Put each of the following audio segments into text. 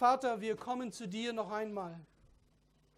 Vater, wir kommen zu dir noch einmal.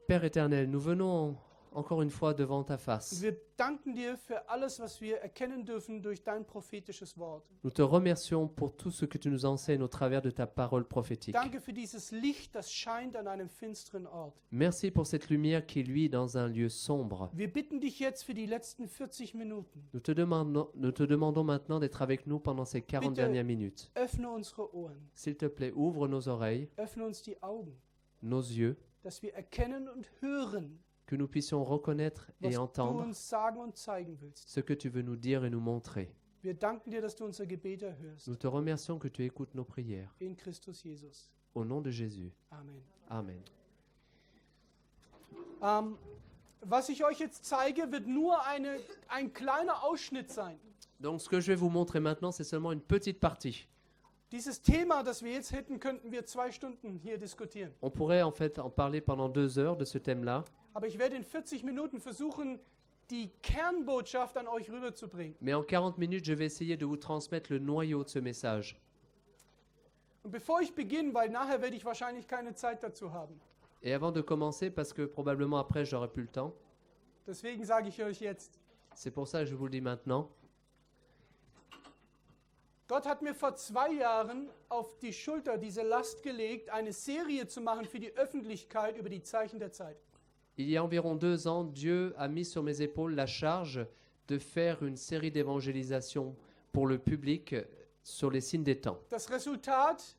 Père éternel, nous venons encore une fois devant ta face. Wir danken dir für alles, was wir erkennen dürfen durch dein prophetisches Wort. Nous te remercions pour tout ce que tu nous enseignes au travers de ta parole prophétique. Danke für dieses Licht, das scheint an einem finsteren Ort. Merci pour cette lumière qui luit dans un lieu sombre. Wir bitten dich jetzt für die letzten 40 Minuten. Nous te demandons maintenant d'être avec nous pendant ces 40 Bitte. dernières minutes. Öffne unsere Ohren, S'il te plaît, ouvre nos oreilles, öffne uns die Augen, nos yeux, dass wir erkennen und hören, que nous puissions reconnaître was et du entendre uns sagen und zeigen willst. ce que tu veux nous dire et nous montrer. Wir danken dir, dass du unser Gebet erhörst. Nous te remercions que tu écoutes nos prières. In Christus Jesus. Au nom de Jésus. Amen. Amen. Was ich euch jetzt zeige, wird nur ein kleiner Ausschnitt sein. Donc ce que je vais vous montrer maintenant, c'est seulement une petite partie. Dieses Thema, das wir jetzt hätten, könnten wir 2 Stunden hier diskutieren. On pourrait en fait en parler pendant 2 heures de ce thème-là, Aber ich werde in 40 Minuten versuchen, die Kernbotschaft an euch rüberzubringen. mais en 40 minutes, je vais essayer de vous transmettre le noyau de ce message. Und bevor ich beginne, weil nachher werde ich wahrscheinlich keine Zeit dazu haben. Et avant de commencer, parce que probablement après, j'aurai plus le temps, Deswegen sage ich euch jetzt, c'est pour ça que je vous le dis maintenant. Gott hat mir vor 2 Jahren auf die Schulter diese Last gelegt, eine Serie zu machen für die Öffentlichkeit über die Zeichen der Zeit. Il y a environ 2 ans, Dieu a mis sur mes épaules la charge de faire une série d'évangélisation pour le public sur les signes des temps. Das Resultat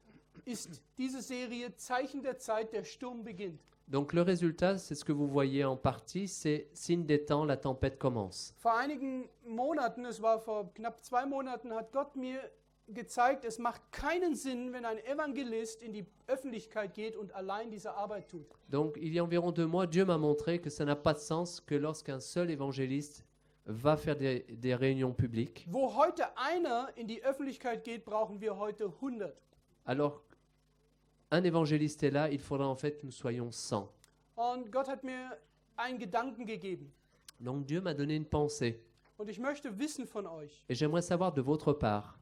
ist diese Serie Zeichen der Zeit, der Sturm beginnt. Donc le résultat, c'est ce que vous voyez en partie, c'est signe des temps, la tempête commence. Vor einigen Monaten, es war vor knapp 2 Monaten, hat Gott mir gezeigt, es macht keinen Sinn, wenn ein Evangelist in die Öffentlichkeit geht und allein diese Arbeit tut. Donc il y a environ 2 mois, Dieu m'a montré que ça n'a pas de sens que lorsqu'un seul évangéliste va faire des réunions publiques, Wo heute einer in die Öffentlichkeit geht, brauchen wir heute 100. alors un évangéliste est là, il faudra en fait que nous soyons 100. Und Gott hat mir einen Gedanken gegeben. Donc Dieu m'a donné une pensée, Und ich möchte wissen von euch, et j'aimerais savoir de votre part,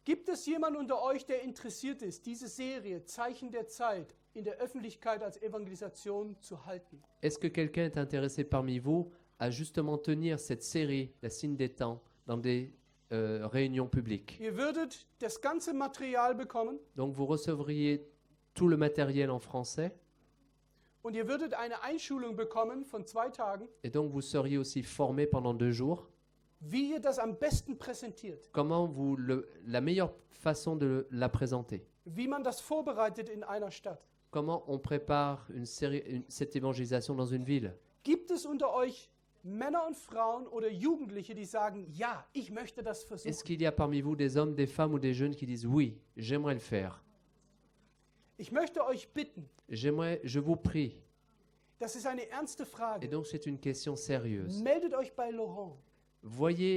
gibt es jemanden unter euch, der interessiert ist, diese Serie Zeichen der Zeit in der Öffentlichkeit als Evangelisation zu halten? est-ce que quelqu'un est intéressé parmi vous à justement tenir cette série, la signe des temps, dans des réunions publiques? Ihr würdet das ganze Material bekommen Donc vous recevriez tout le matériel en français, und ihr würdet eine Einschulung bekommen von 2 Tagen, et donc vous seriez aussi formé pendant 2 jours. wie ihr das am besten präsentiert, Comment la meilleure façon de la présenter? wie man das vorbereitet in einer Stadt. Comment on prépare cette évangélisation dans une ville? Gibt es unter euch Männer und Frauen oder Jugendliche, die sagen, ja, ich möchte das Est-ce versuchen? qu'il y a parmi vous des hommes, des femmes ou des jeunes qui disent oui, j'aimerais le faire? Ich möchte euch bitten, Je vous prie. das ist eine ernste Et Frage. donc c'est une question sérieuse. Meldet euch bei Laurent.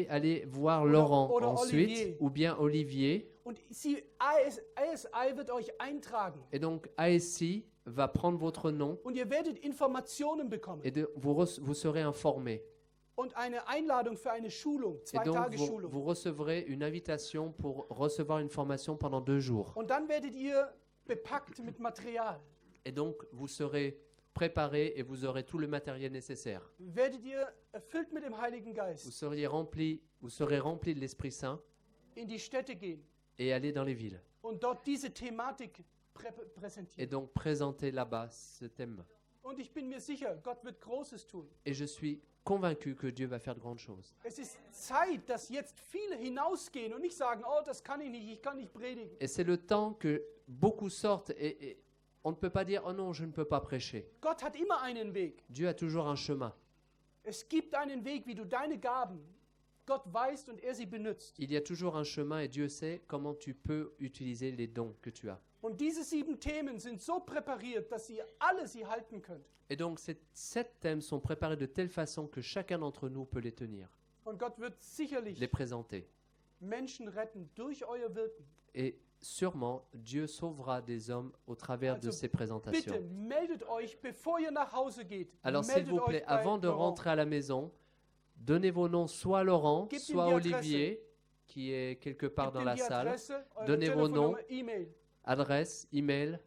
Allez voir Laurent oder ensuite, Olivier. ou bien Olivier. Und ASI wird euch eintragen. Et donc ASI va prendre votre nom Und ihr werdet Informationen bekommen. et vous serez informé. Und eine Einladung für eine Schulung, Et donc 2-Tage-Schulung. vous recevrez une invitation pour recevoir une formation pendant 2 jours. Und dann werdet ihr bepackt mit Material. Et donc vous serez préparé et vous aurez tout le matériel nécessaire. Werdet ihr erfüllt mit dem Heiligen Vous Geist serez rempli de l'Esprit Saint in die Städte gehen et aller dans les villes. und dort diese Thematik Et präsentieren. donc présenter là-bas ce thème. Und ich bin mir sicher, Gott wird Großes tun. Et je suis convaincu que Dieu va faire de grandes choses. Es ist Zeit, dass jetzt viele hinausgehen und nicht sagen, oh, das kann ich kann nicht predigen. Et c'est le temps que beaucoup sortent et on ne peut pas dire « Oh non, je ne peux pas prêcher Gott hat immer einen Weg. ». Dieu a toujours un chemin. Es gibt einen Weg, wie du deine Gaben, Gott weiß und sie benutzt. Il y a toujours un chemin et Dieu sait comment tu peux utiliser les dons que tu as. Und diese 7 Themen sind so präpariert, dass ihr alle sie halten könnt. Et donc ces 7 thèmes sont préparés de telle façon que chacun d'entre nous peut les tenir, Und Gott wird sicherlich les présenter. Menschen retten durch euer Wirken. Et sûrement, Dieu sauvera des hommes au travers de Also, ces Bitte présentations. meldet euch, bevor ihr nach Hause geht. Alors s'il meldet vous euch plaît, bei avant de Laurent. rentrer à la maison, donnez vos noms soit à Laurent, Gebt ihm soit die à Adresse. Olivier, qui est quelque part Gebt dans ihm la die salle. Adresse, eure Donnez vos Telefonnummer, noms. E-Mail. Adresse, email,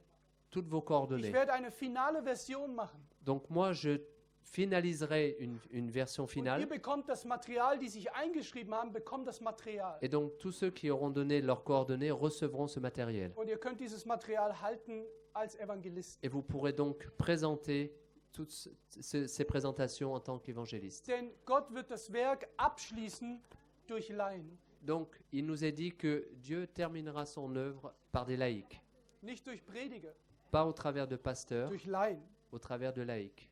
toutes vos Ich coordonnées. werde eine finale Version machen. Donc moi, je finaliserai une version Und ihr finale. bekommt das Material, die sich eingeschrieben haben, bekommt das Material. Et donc tous ceux qui auront donné leurs coordonnées recevront ce matériel. Und ihr könnt dieses Material halten als Evangelisten. Et vous pourrez donc présenter toutes ces présentations en tant qu'évangéliste. Denn Gott wird das Werk abschließen durch Laien. Donc il nous est dit que Dieu terminera son œuvre par des laïcs, Nicht durch Prediger, pas au travers de pasteurs, durch Laien. au travers de laïcs.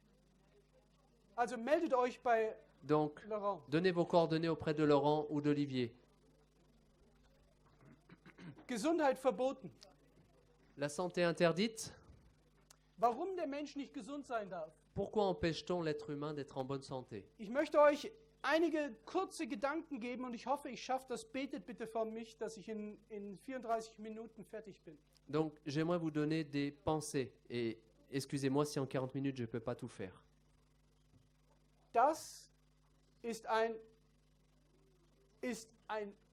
Also meldet euch bei Donc Laurent. donnez vos coordonnées auprès de Laurent ou d'Olivier. Gesundheit verboten. La santé interdite. Warum der Mensch nicht gesund sein darf. Pourquoi empêche-t-on l'être humain d'être en bonne santé? Ich möchte euch einige kurze Gedanken geben und ich hoffe, ich schaffe das. Betet bitte für mich, dass ich in 34 Minuten fertig bin. Donc j'aimerais vous donner des pensées. Et excusez-moi si en 40 minutes je ne peux pas tout faire. Das ist ein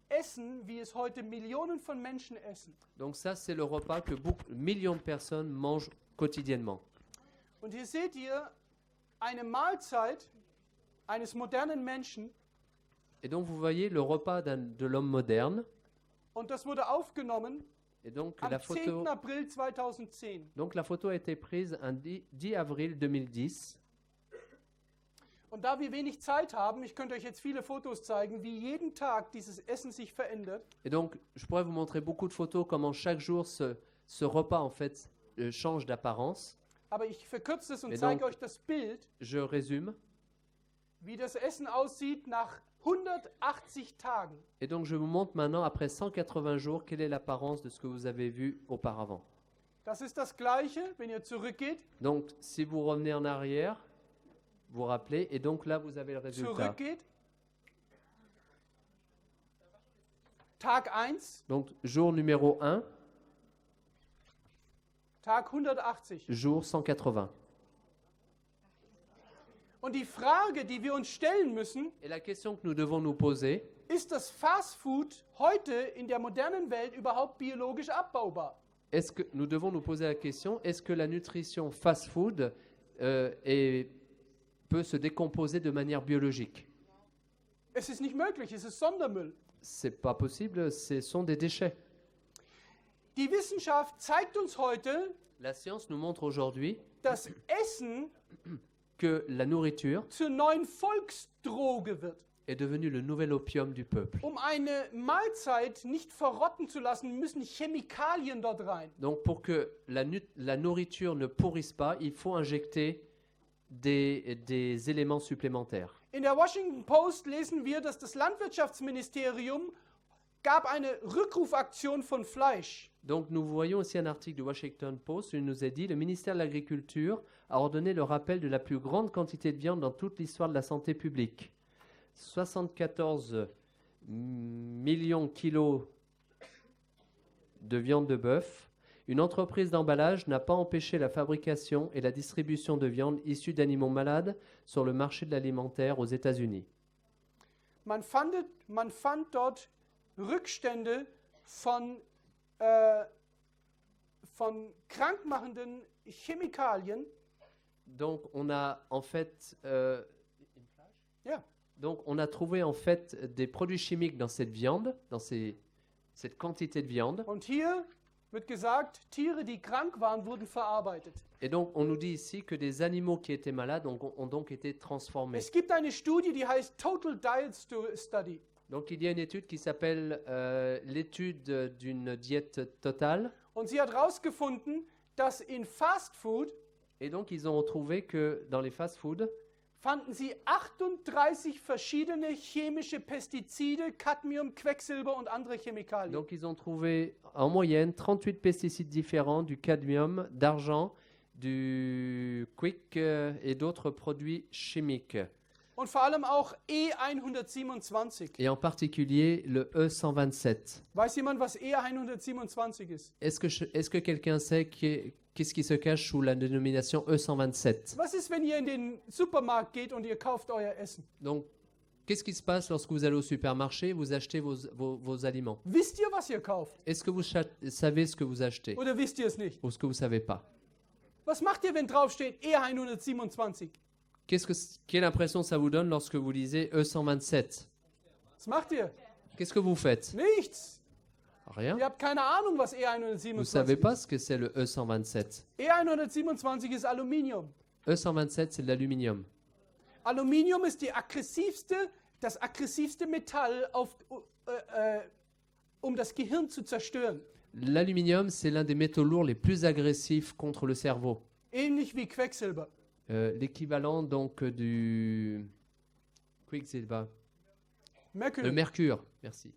Essen, wie es heute Millionen von Menschen essen. Donc ça, c'est le repas que millions de personnes mangent quotidiennement. Und hier seht ihr eine Mahlzeit eines modernen Menschen Et donc vous voyez le repas de l'homme moderne. und das wurde aufgenommen Et donc am la 10. photo, April 2010. a été prise un 10 avril 2010. Und da wir wenig Zeit haben, ich könnte euch jetzt viele Fotos zeigen, wie jeden Tag dieses Essen sich verändert. Et donc je pourrais vous montrer beaucoup de photos comment chaque jour ce repas en fait change d'apparence. Aber ich verkürze es und Et zeige donc- euch das Bild, Je résume. wie das Essen aussieht nach 180 Tagen. Et donc je vous montre maintenant après 180 jours quelle est l'apparence de ce que vous avez vu auparavant. Das ist das Gleiche, wenn ihr zurückgeht. Donc si vous revenez en arrière, vous rappelez, et donc là vous avez le résultat. Zurückgeht. Tag 1, Donc jour numéro 1, Tag 180. jour 180. Und die Frage, die wir uns stellen müssen, Et la question que nous devons nous poser, ist das Fastfood heute in der modernen Welt überhaupt biologisch abbaubar? nous devons nous poser la question, est-ce que la nutrition fast-food peut se décomposer de manière biologique? Es ist nicht möglich, es ist Sondermüll. C'est pas possible, ce sont des déchets. Die Wissenschaft zeigt uns heute, La science nous montre aujourd'hui dass Essen que la nourriture zur neuen Volksdroge wird. est devenue le nouvel opium du peuple. Um eine Mahlzeit nicht verrotten zu lassen, müssen Chemikalien dort rein. Donc pour que la nourriture ne pourrisse pas, il faut injecter des éléments supplémentaires. In der Washington Post lesen wir, dass das Landwirtschaftsministerium gab eine Rückrufaktion von Fleisch. Donc nous voyons aussi un article du Washington Post où il nous est dit le ministère de l'Agriculture a ordonné le rappel de la plus grande quantité de viande dans toute l'histoire de la santé publique. 74 millions de kilos de viande de bœuf. Une entreprise d'emballage n'a pas empêché la fabrication et la distribution de viande issue d'animaux malades sur le marché de l'alimentaire aux États-Unis. Man fand dort Rückstände von krankmachenden Chemikalien. Donc on a en fait Ja. donc on a trouvé en fait des produits chimiques dans cette viande, dans cette quantité de viande. Und hier wird gesagt, Tiere, die krank waren, wurden verarbeitet. Et donc on nous dit ici que des animaux qui étaient malades ont donc été transformés. Es gibt eine Studie, die heißt Total Diet Study. Donc il y a une étude qui s'appelle l'étude d'une diète totale. Und sie hat herausgefunden, dass in Fast Food Et donc ils ont retrouvé que dans les fast-foods, fanden sie 38 verschiedene chemische Pestizide, Cadmium, Quecksilber und andere Chemikalien. donc ils ont trouvé en moyenne 38 pesticides différents, du cadmium, d'argent, du quick et d'autres produits chimiques. Und vor allem auch E127. Et en particulier le E127. Weiß jemand, was E127 ist? Est-ce que quelqu'un sait qu'est-ce qui se cache sous la dénomination E127? Was ist, wenn ihr in den Supermarkt geht und ihr kauft euer Essen? Donc, Qu'est-ce qui se passe lorsque vous allez au supermarché, vous achetez vos aliments? Wisst ihr, was ihr kauft? Est-ce que vous savez ce que vous achetez Oder wisst ihr es nicht? ou ce que vous ne savez pas? Was macht ihr, wenn drauf steht E127? Quelle impression ça vous donne lorsque vous lisez E127? Was macht ihr? Qu'est-ce que vous faites? Nichts. Rien. Ihr habt keine Ahnung, was Vous ne savez E127 pas ist. ce que c'est le E127. E127 ist Aluminium. E127, c'est de l'aluminium. Aluminium ist das aggressivste Metall, um das Gehirn zu zerstören. L'aluminium, c'est l'un des métaux lourds les plus agressifs contre le cerveau. Ähnlich wie Quecksilber. L'équivalent donc du Quicksilver. Mercury. Le mercure, merci.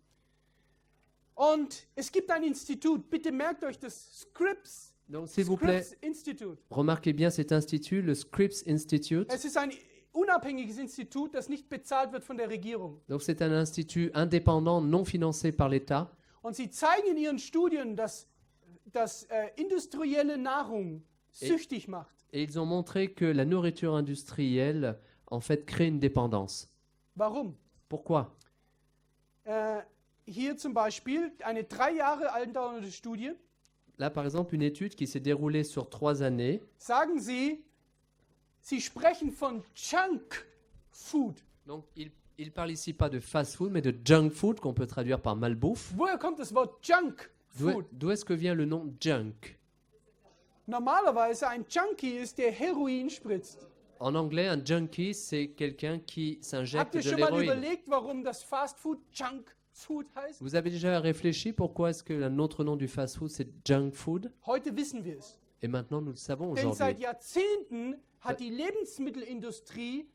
Und es gibt ein Institut, bitte merkt euch das, Scripps Donc s'il vous plaît, Institute. remarquez bien cet institut, le Scripps Institute. Es ist ein unabhängiges Institut, das nicht bezahlt wird von der Regierung. Donc c'est un institut indépendant non financé par l'État. Und sie zeigen in ihren Studien, dass industrielle Nahrung süchtig macht. Et ils ont montré que la nourriture industrielle, en fait, crée une dépendance. Warum? Pourquoi? Hier zum Beispiel eine 3 Jahre andauernde Studie. Là, par exemple, une étude qui s'est déroulée sur 3 années. Sagen Sie sprechen von Junk Food. Donc, il parle ici pas de fast-food, mais de junk food, qu'on peut traduire par malbouffe. Woher kommt das Wort Junk Food? D'où est-ce que vient le nom junk? Normalerweise ein Junkie ist, der Heroin spritzt. En anglais, un junkie, c'est quelqu'un qui Habt s'injecte ihr de schon mal l'héroïne. überlegt, warum das Fast Food Junk Food heißt? Vous avez déjà réfléchi pourquoi est-ce que notre nom du fast-food, c'est junk food? Heute wissen wir es. Et maintenant, nous le savons Denn seit aujourd'hui. Jahrzehnten hat die Lebensmittelindustrie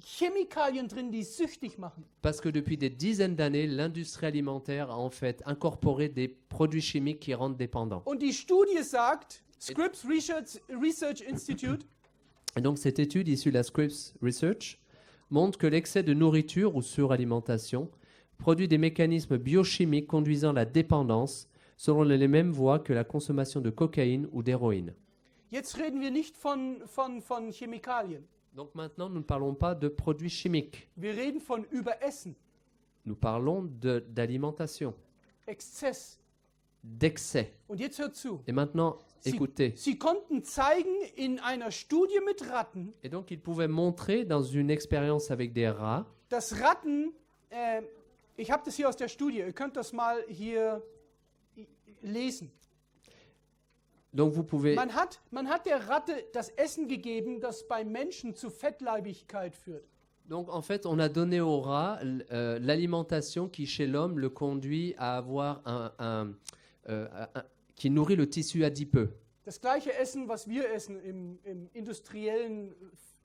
Chemikalien drin, die süchtig machen. Parce que depuis des dizaines d'années, l'industrie alimentaire a en fait incorporé des produits chimiques qui rendent dépendants. Und die Studie sagt, Scripps Research Institute, Et donc cette étude issue de la Scripps Research montre que l'excès de nourriture ou suralimentation produit des mécanismes biochimiques conduisant à la dépendance selon les mêmes voies que la consommation de cocaïne ou d'héroïne. jetzt reden wir nicht von Chemikalien. Donc maintenant, nous ne parlons pas de produits chimiques. Wir reden von Überessen, Nous parlons d'alimentation, Exzess. d'excès. Und jetzt hört zu. Et maintenant, écoutez. Sie konnten zeigen in einer Studie mit Ratten, Et donc, ils pouvaient montrer dans une expérience avec des rats, dass Ratten, ich habe das hier aus der Studie, ihr könnt das mal hier lesen. donc vous pouvez... Man hat der Ratte das Essen gegeben, das bei Menschen zu Fettleibigkeit führt. Donc en fait, on a donné au rat l'alimentation qui chez l'homme le conduit à avoir qui nourrit le tissu adipeux. Das gleiche Essen, was wir essen im industriellen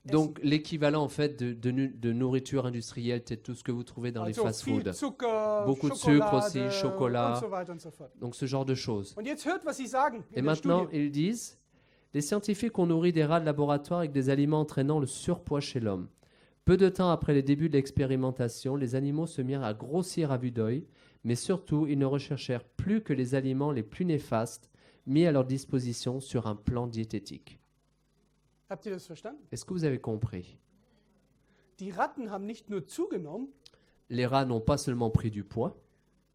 Donc l'équivalent en fait de nourriture industrielle, c'est tout ce que vous trouvez dans les also fast-food. viel Zucker, Beaucoup de sucre aussi, Schokolade chocolat. und so weiter und so fort. Donc ce genre de choses. Und jetzt hört, was sie sagen Et in der maintenant, Studie. ils disent, les scientifiques ont nourri des rats de laboratoire avec des aliments entraînant le surpoids chez l'homme. Peu de temps après les débuts de l'expérimentation, les animaux se mirent à grossir à vue d'œil, mais surtout, ils ne recherchèrent plus que les aliments les plus néfastes mis à leur disposition sur un plan diététique. Habt ihr das verstanden? Est-ce que vous avez compris? Die Ratten haben nicht nur zugenommen, Les rats n'ont pas seulement pris du poids,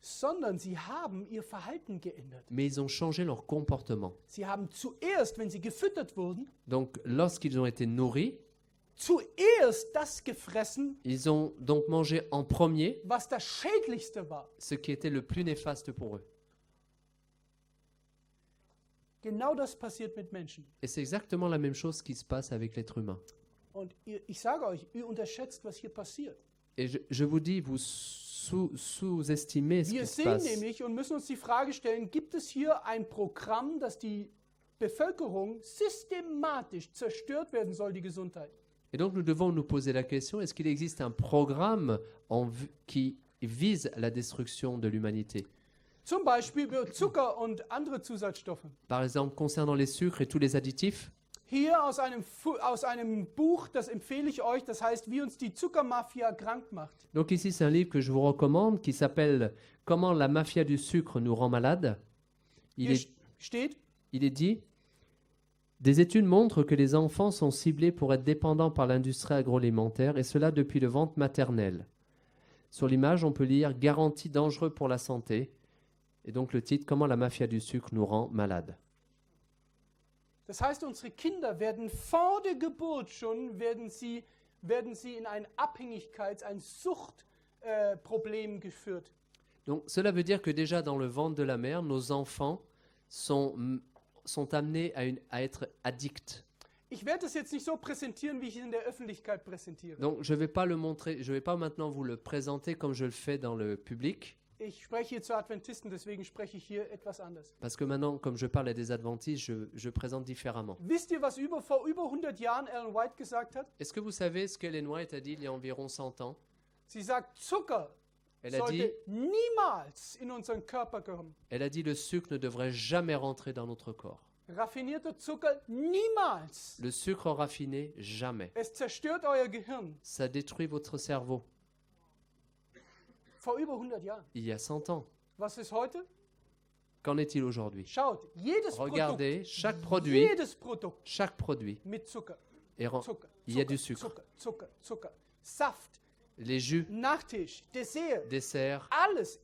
sondern sie haben ihr Verhalten geändert. mais ils ont changé leur comportement. Sie haben zuerst, wenn sie gefüttert wurden, Donc, lorsqu'ils ont été nourris, zuerst das gefressen, ils ont donc mangé en premier was das Schädlichste war. ce qui était le plus néfaste pour eux. Genau das passiert mit Menschen. Et c'est exactement la même chose qui se passe avec l'être humain. Und ich sage euch, ihr unterschätzt, was hier passiert. Et je vous dis, vous sous-estimez ce Wir qui se sehen passe. nämlich und müssen uns die Frage stellen, gibt es hier ein Programm, das die Bevölkerung systematisch zerstört werden soll, die Gesundheit? Et donc nous devons nous poser la question, est-ce qu'il existe un programme qui vise la destruction de l'humanité? Zum Beispiel über Zucker und andere Zusatzstoffe. Par exemple, concernant les sucres et tous les additifs. Hier aus einem Buch, das empfehle ich euch, das heißt, wie uns die Zuckermafia krank macht. Donc ici, c'est un livre que je vous recommande qui s'appelle « Comment la mafia du sucre nous rend malade ». Hier steht, Il est dit Des études montrent que les enfants sont ciblés pour être dépendants par l'industrie agroalimentaire, et cela depuis le ventre maternel. Sur l'image, on peut lire « Garantie dangereux pour la santé », et donc le titre « Comment la mafia du sucre nous rend malades ». Das heißt, unsere Kinder werden vor der Geburt schon, werden sie in ein ein Suchtproblem geführt. Donc cela veut dire que déjà dans le ventre de la mère, nos enfants sont amenés à être addicts. Ich werde das jetzt nicht so präsentieren, wie ich es in der Öffentlichkeit präsentiere. Donc je ne vais pas le montrer, je vais pas maintenant vous le présenter comme je le fais dans le public. Ich spreche hier zu Adventisten, deswegen spreche ich hier etwas anders. Parce que maintenant, comme je parle à des adventistes, je présente différemment. Wisst ihr, was vor über 100 Jahren Ellen White gesagt hat? Est-ce que vous savez ce qu'Ellen White a dit il y a environ 100 ans? Sie sagt, Zucker Elle a dit, sollte niemals in unseren Körper kommen. elle a dit le sucre ne devrait jamais rentrer dans notre corps. Raffinierter Zucker niemals. Le sucre raffiné, jamais. Es zerstört euer Gehirn. Ça détruit votre cerveau. Vor über 100 Jahren. Il y a 100 ans. Was ist heute? Qu'en est-il aujourd'hui? Schaut, jedes Regardez, Produkt chaque produit mit Zucker. Zucker, il y a du sucre. Zucker. Saft, Les jus, Nachtisch, Dessert, desserts. alles.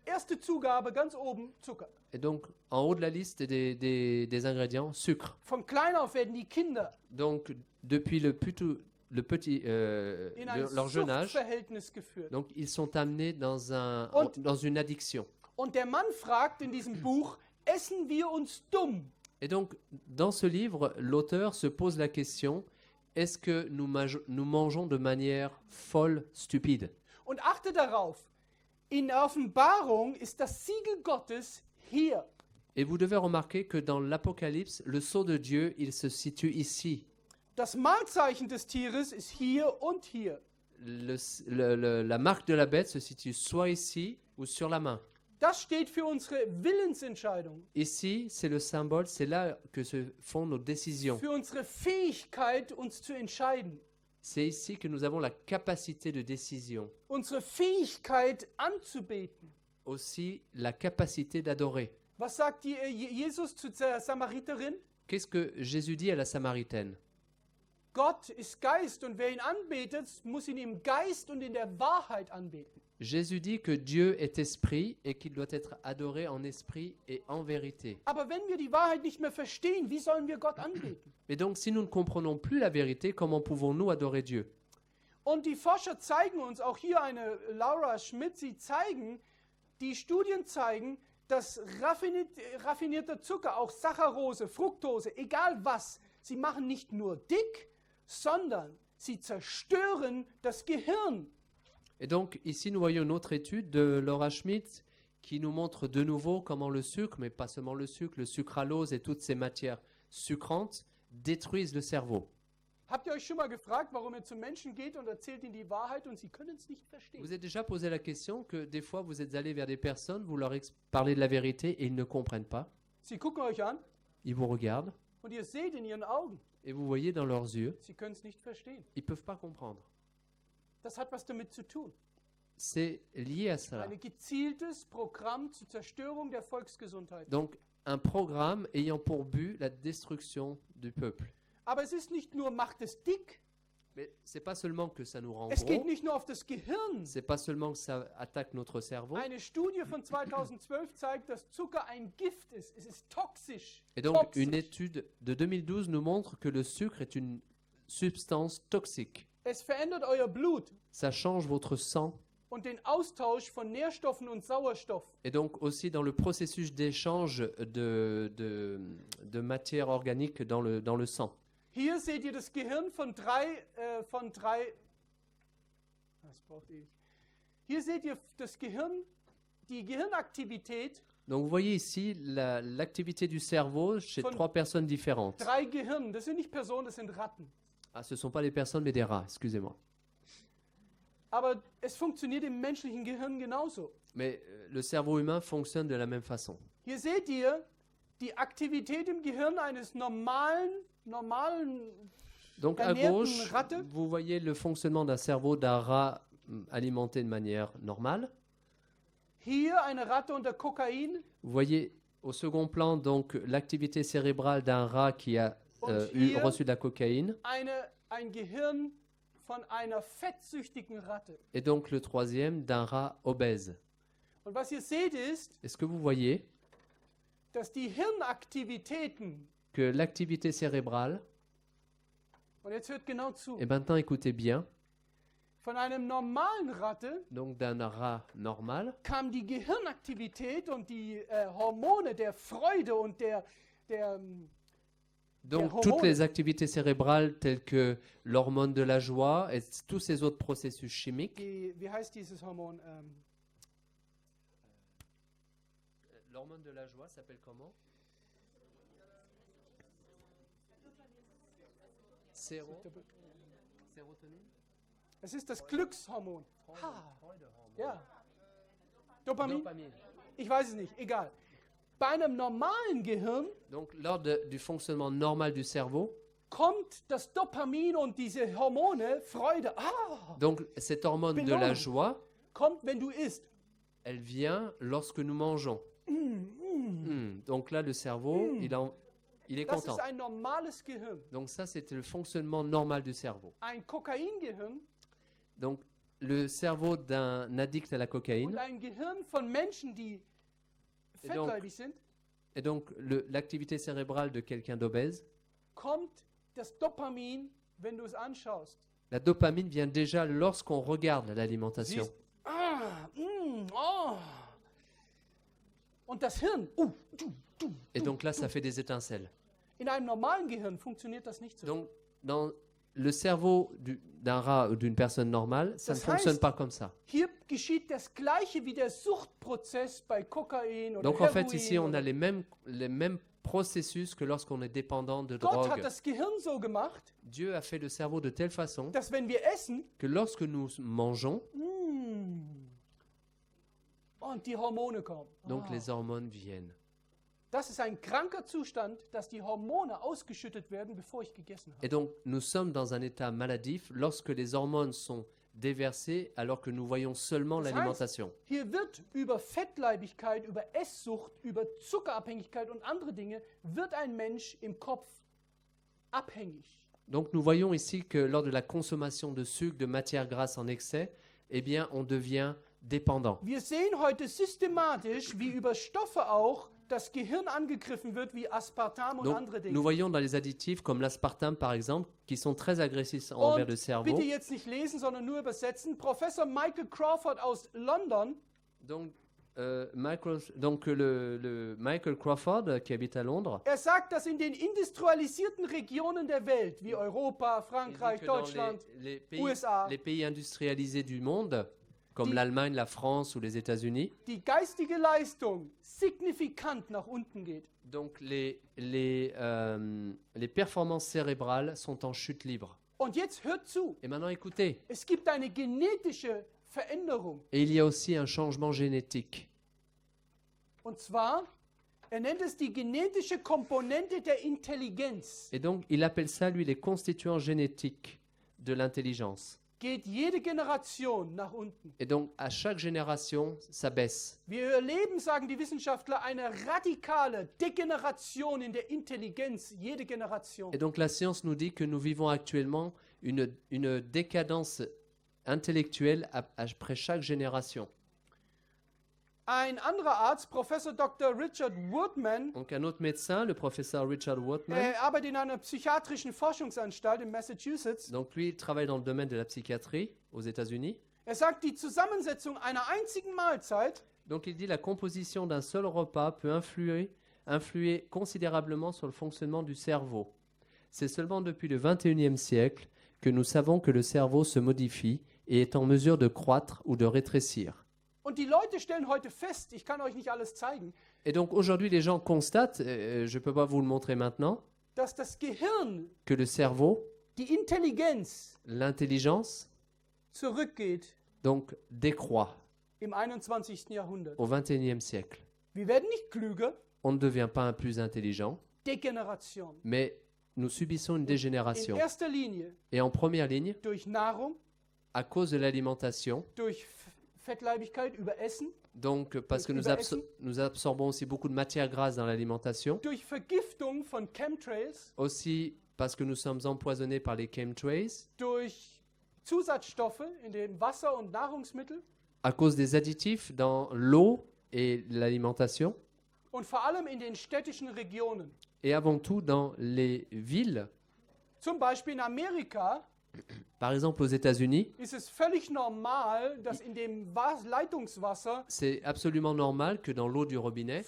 Erste Zugabe ganz oben, Zucker. Et donc, en haut de la liste des ingrédients, sucre. Von klein auf werden die Kinder Donc, depuis leur jeune âge, Suchtverhältnis geführt. donc ils sont amenés dans une addiction. Und der Mann fragt in diesem Buch, essen wir uns dumm? Et donc, dans ce livre, l'auteur se pose la question, est-ce que nous mangeons de manière folle, stupide? Und achte darauf, in der Offenbarung ist das Siegel Gottes hier. Et vous devez remarquer que dans l'Apocalypse, le sceau de Dieu, il se situe ici. Das Mahlzeichen des Tieres ist hier und hier. La marque de la bête se situe soit ici ou sur la main. Das steht für unsere Willensentscheidung. Ici, c'est le symbole, c'est là que se font nos décisions. Für unsere Fähigkeit, uns zu entscheiden. C'est ici que nous avons la capacité de décision. Unsere Fähigkeit anzubeten. Aussi, la capacité d'adorer. Was sagt Jesus zu der Samariterin? Qu'est-ce que Jésus dit à la Samaritaine? Gott ist Geist und wer ihn anbetet, muss ihn im Geist und in der Wahrheit anbeten. Jésus dit que Dieu est esprit et qu'il doit être adoré en esprit et en vérité. Aber wenn wir die Wahrheit nicht mehr verstehen, wie sollen wir Gott anbeten? Et donc, si nous ne comprenons plus la vérité, comment pouvons-nous adorer Dieu? Und die Forscher zeigen uns, auch hier eine Laura Schmidt, die Studien zeigen, dass raffinierter Zucker, auch Saccharose, Fructose, egal was, sie machen nicht nur dick, sondern sie zerstören das Gehirn. Et donc, ici, nous voyons une autre étude de Laura Schmidt qui nous montre de nouveau comment le sucre, mais pas seulement le sucralose et toutes ces matières sucrantes détruisent le cerveau. Habt ihr euch schon mal gefragt, warum ihr zum Menschen geht und erzählt ihnen die Wahrheit und sie können es nicht verstehen? Vous avez déjà posé la question que des fois vous êtes allé vers des personnes, vous leur parlez de la vérité et ils ne comprennent pas. Sie gucken euch an Ils vous regardent und ihr seht in ihren Augen, et vous voyez dans leurs yeux, sie können es nicht verstehen. ils ne peuvent pas comprendre. Das hat was damit zu tun. C'est lié à cela. Ein gezieltes Programm zur Zerstörung der Volksgesundheit. Donc, un programme ayant pour but la destruction du peuple. Aber es ist nicht nur, macht es dick. Mais c'est pas seulement que ça nous rend Es geht gros, nicht nur auf das Gehirn. c'est pas seulement que ça attaque notre cerveau. Eine Studie von 2012 zeigt, dass Zucker ein Gift ist. Es ist toxisch. Et donc, une étude de 2012 nous montre que le sucre est une substance toxique. Es verändert euer Blut Ça change votre sang. und den Austausch von Nährstoffen und Sauerstoff. Et donc aussi dans le processus d'échange de matière organique dans le sang. Hier seht ihr das Gehirn von drei. Das braucht ewig. Hier seht ihr das Gehirn, die Gehirnaktivität. Donc vous voyez ici l'activité du cerveau chez trois personnes différentes. Drei Gehirnen, das sind nicht Personen, das sind Ratten. Ah, ce ne sont pas des personnes mais des rats, excusez-moi. Aber es funktioniert im menschlichen Gehirn genauso. Mais le cerveau humain fonctionne de la même façon. Hier seht ihr die Aktivität im Gehirn eines normalen Donc à ernährten gauche, Ratte. vous voyez le fonctionnement d'un cerveau d'un rat alimenté de manière normale. Hier eine Ratte unter Kokain. Vous voyez Au second plan, donc, l'activité cérébrale d'un rat qui a Und hier reçu de la cocaïne. ein Gehirn von einer fettsüchtigen Ratte. Et donc le troisième, d'un rat obèse. Und was ihr seht ist, Et ce que vous voyez, dass die Hirnaktivitäten, que l'activité cérébrale, und jetzt hört genau zu, et maintenant écoutez bien, von einem normalen Ratte donc d'un rat normal, kam die Gehirnaktivität und die Hormone der Freude und donc hormone. toutes les activités cérébrales telles que l'hormone de la joie et tous ces autres processus chimiques. wie heißt dieses Hormon? L'hormone de la joie s'appelle comment? Sérotonine. Es ist das Glückshormon. Ja. Dopamin? Ich weiß es nicht, egal. Bei einem normalen Gehirn Donc lors du fonctionnement normal du cerveau, kommt das Dopamin und diese Hormone, Freude, donc cette hormone de la joie, kommt, wenn du isst. elle vient lorsque nous mangeons. Donc là, le cerveau, il est Das content. ist ein normales Gehirn. Donc ça, c'était le fonctionnement normal du cerveau. Ein Kokaingehirn Donc le cerveau d'un addict à la cocaïne und ein Gehirn von Menschen, die Et donc- fettleibig sind, et donc l'activité cérébrale de quelqu'un d'obèse, kommt das Dopamin, wenn du es anschaust. la dopamine vient déjà lorsqu'on regarde l'alimentation. Siehst, oh. Und das Hirn, Et donc là, ça fait des étincelles. in einem normalen Gehirn funktioniert das nicht so. Donc dans le cerveau d'un rat ou d'une personne normale, ça ne Das fonctionne heißt- pas comme ça. Hier geschieht das Gleiche wie der Suchtprozess bei Kokain oder Donc en Heroin. fait, ici, on a oder- les mêmes processus que lorsqu'on est dépendant de Gott drogue. hat das Gehirn so gemacht, Dieu a fait le cerveau de telle façon dass wenn wir essen, que lorsque nous mangeons, und die Hormone kommen. donc les hormones viennent. Das ist ein kranker Zustand, dass die Hormone ausgeschüttet werden, bevor ich gegessen habe. Et donc nous sommes dans un état maladif lorsque les hormones sont déversées alors que nous voyons seulement Das heißt, l'alimentation. hier wird über Fettleibigkeit, über Esssucht, über Zuckerabhängigkeit und andere Dinge, wird ein Mensch im Kopf abhängig. Donc nous voyons ici que lors de la consommation de sucre, de matières grasses en excès, eh bien on devient dépendant. Wir sehen heute systematisch, wie über Stoffe auch das Gehirn angegriffen wird, wie Aspartam und Donc andere nous Dinge. voyons dans les additifs comme l'aspartame par exemple, qui sont très agressifs envers le Und cerveau. bitte jetzt nicht lesen, sondern nur übersetzen. Professor Michael Crawford aus London Donc, le Michael Crawford, qui habite à Londres, sagt, dass in den industrialisierten Regionen der Welt, wie Europa, il dit Frankreich, que dans Deutschland, les USA. pays industrialisés du monde, comme Die- l'Allemagne, la France ou les États-Unis, die geistige Leistung signifikant nach unten geht. donc les performances cérébrales sont en chute libre. Und jetzt hört zu, Et maintenant écoutez, es gibt eine genetische Veränderung. et il y a aussi un changement génétique. Und zwar, nennt es die genetische Komponente der Intelligenz. Et donc il appelle ça, lui, les constituants génétiques de l'intelligence. Geht jede Generation nach unten. Et donc à chaque génération, ça baisse. Wir erleben, sagen die Wissenschaftler, eine radikale Degeneration in der Intelligenz, jede Generation. Et donc la science nous dit que nous vivons actuellement une décadence intellectuelle après chaque génération. Ein anderer Arzt, Professor Dr. Richard Woodman, Donc un autre médecin, le professeur Richard Wortman, arbeitet in einer psychiatrischen Forschungsanstalt in Massachusetts. donc lui il travaille dans le domaine de la psychiatrie aux États-Unis. Sagt, die Zusammensetzung einer einzigen Mahlzeit Donc il dit la composition d'un seul repas peut influer considérablement sur le fonctionnement du cerveau. C'est seulement depuis le 21e siècle que nous savons que le cerveau se modifie et est en mesure de croître ou de rétrécir. und die Leute stellen heute fest, ich kann euch nicht alles zeigen, Et donc aujourd'hui les gens constatent, je ne peux pas vous le montrer maintenant, dass das Gehirn, que le cerveau, die Intelligenz l'intelligence, zurückgeht donc décroît im 21. Jahrhundert. au 21e siècle. Wir werden nicht klüger, On ne devient pas un plus intelligent, Degeneration. mais nous subissons une In dégénération. erster Linie Et en première ligne, durch Nahrung, à cause de l'alimentation, durch Fettleibigkeit über Essen, Donc, parce que Überessen. nous absorbons aussi beaucoup de matières grasses dans l'alimentation. durch Vergiftung von Chemtrails, Aussi parce que nous sommes empoisonnés par les chemtrails, durch Zusatzstoffe in dem Wasser und Nahrungsmittel à cause des additifs dans l'eau et l'alimentation, und vor allem in den städtischen Regionen. et avant tout dans les villes. Zum Beispiel in Amerika Par exemple, aux États-Unis, ist es völlig normal, dass in dem Leitungswasser c'est absolument normal que dans l'eau du robinet,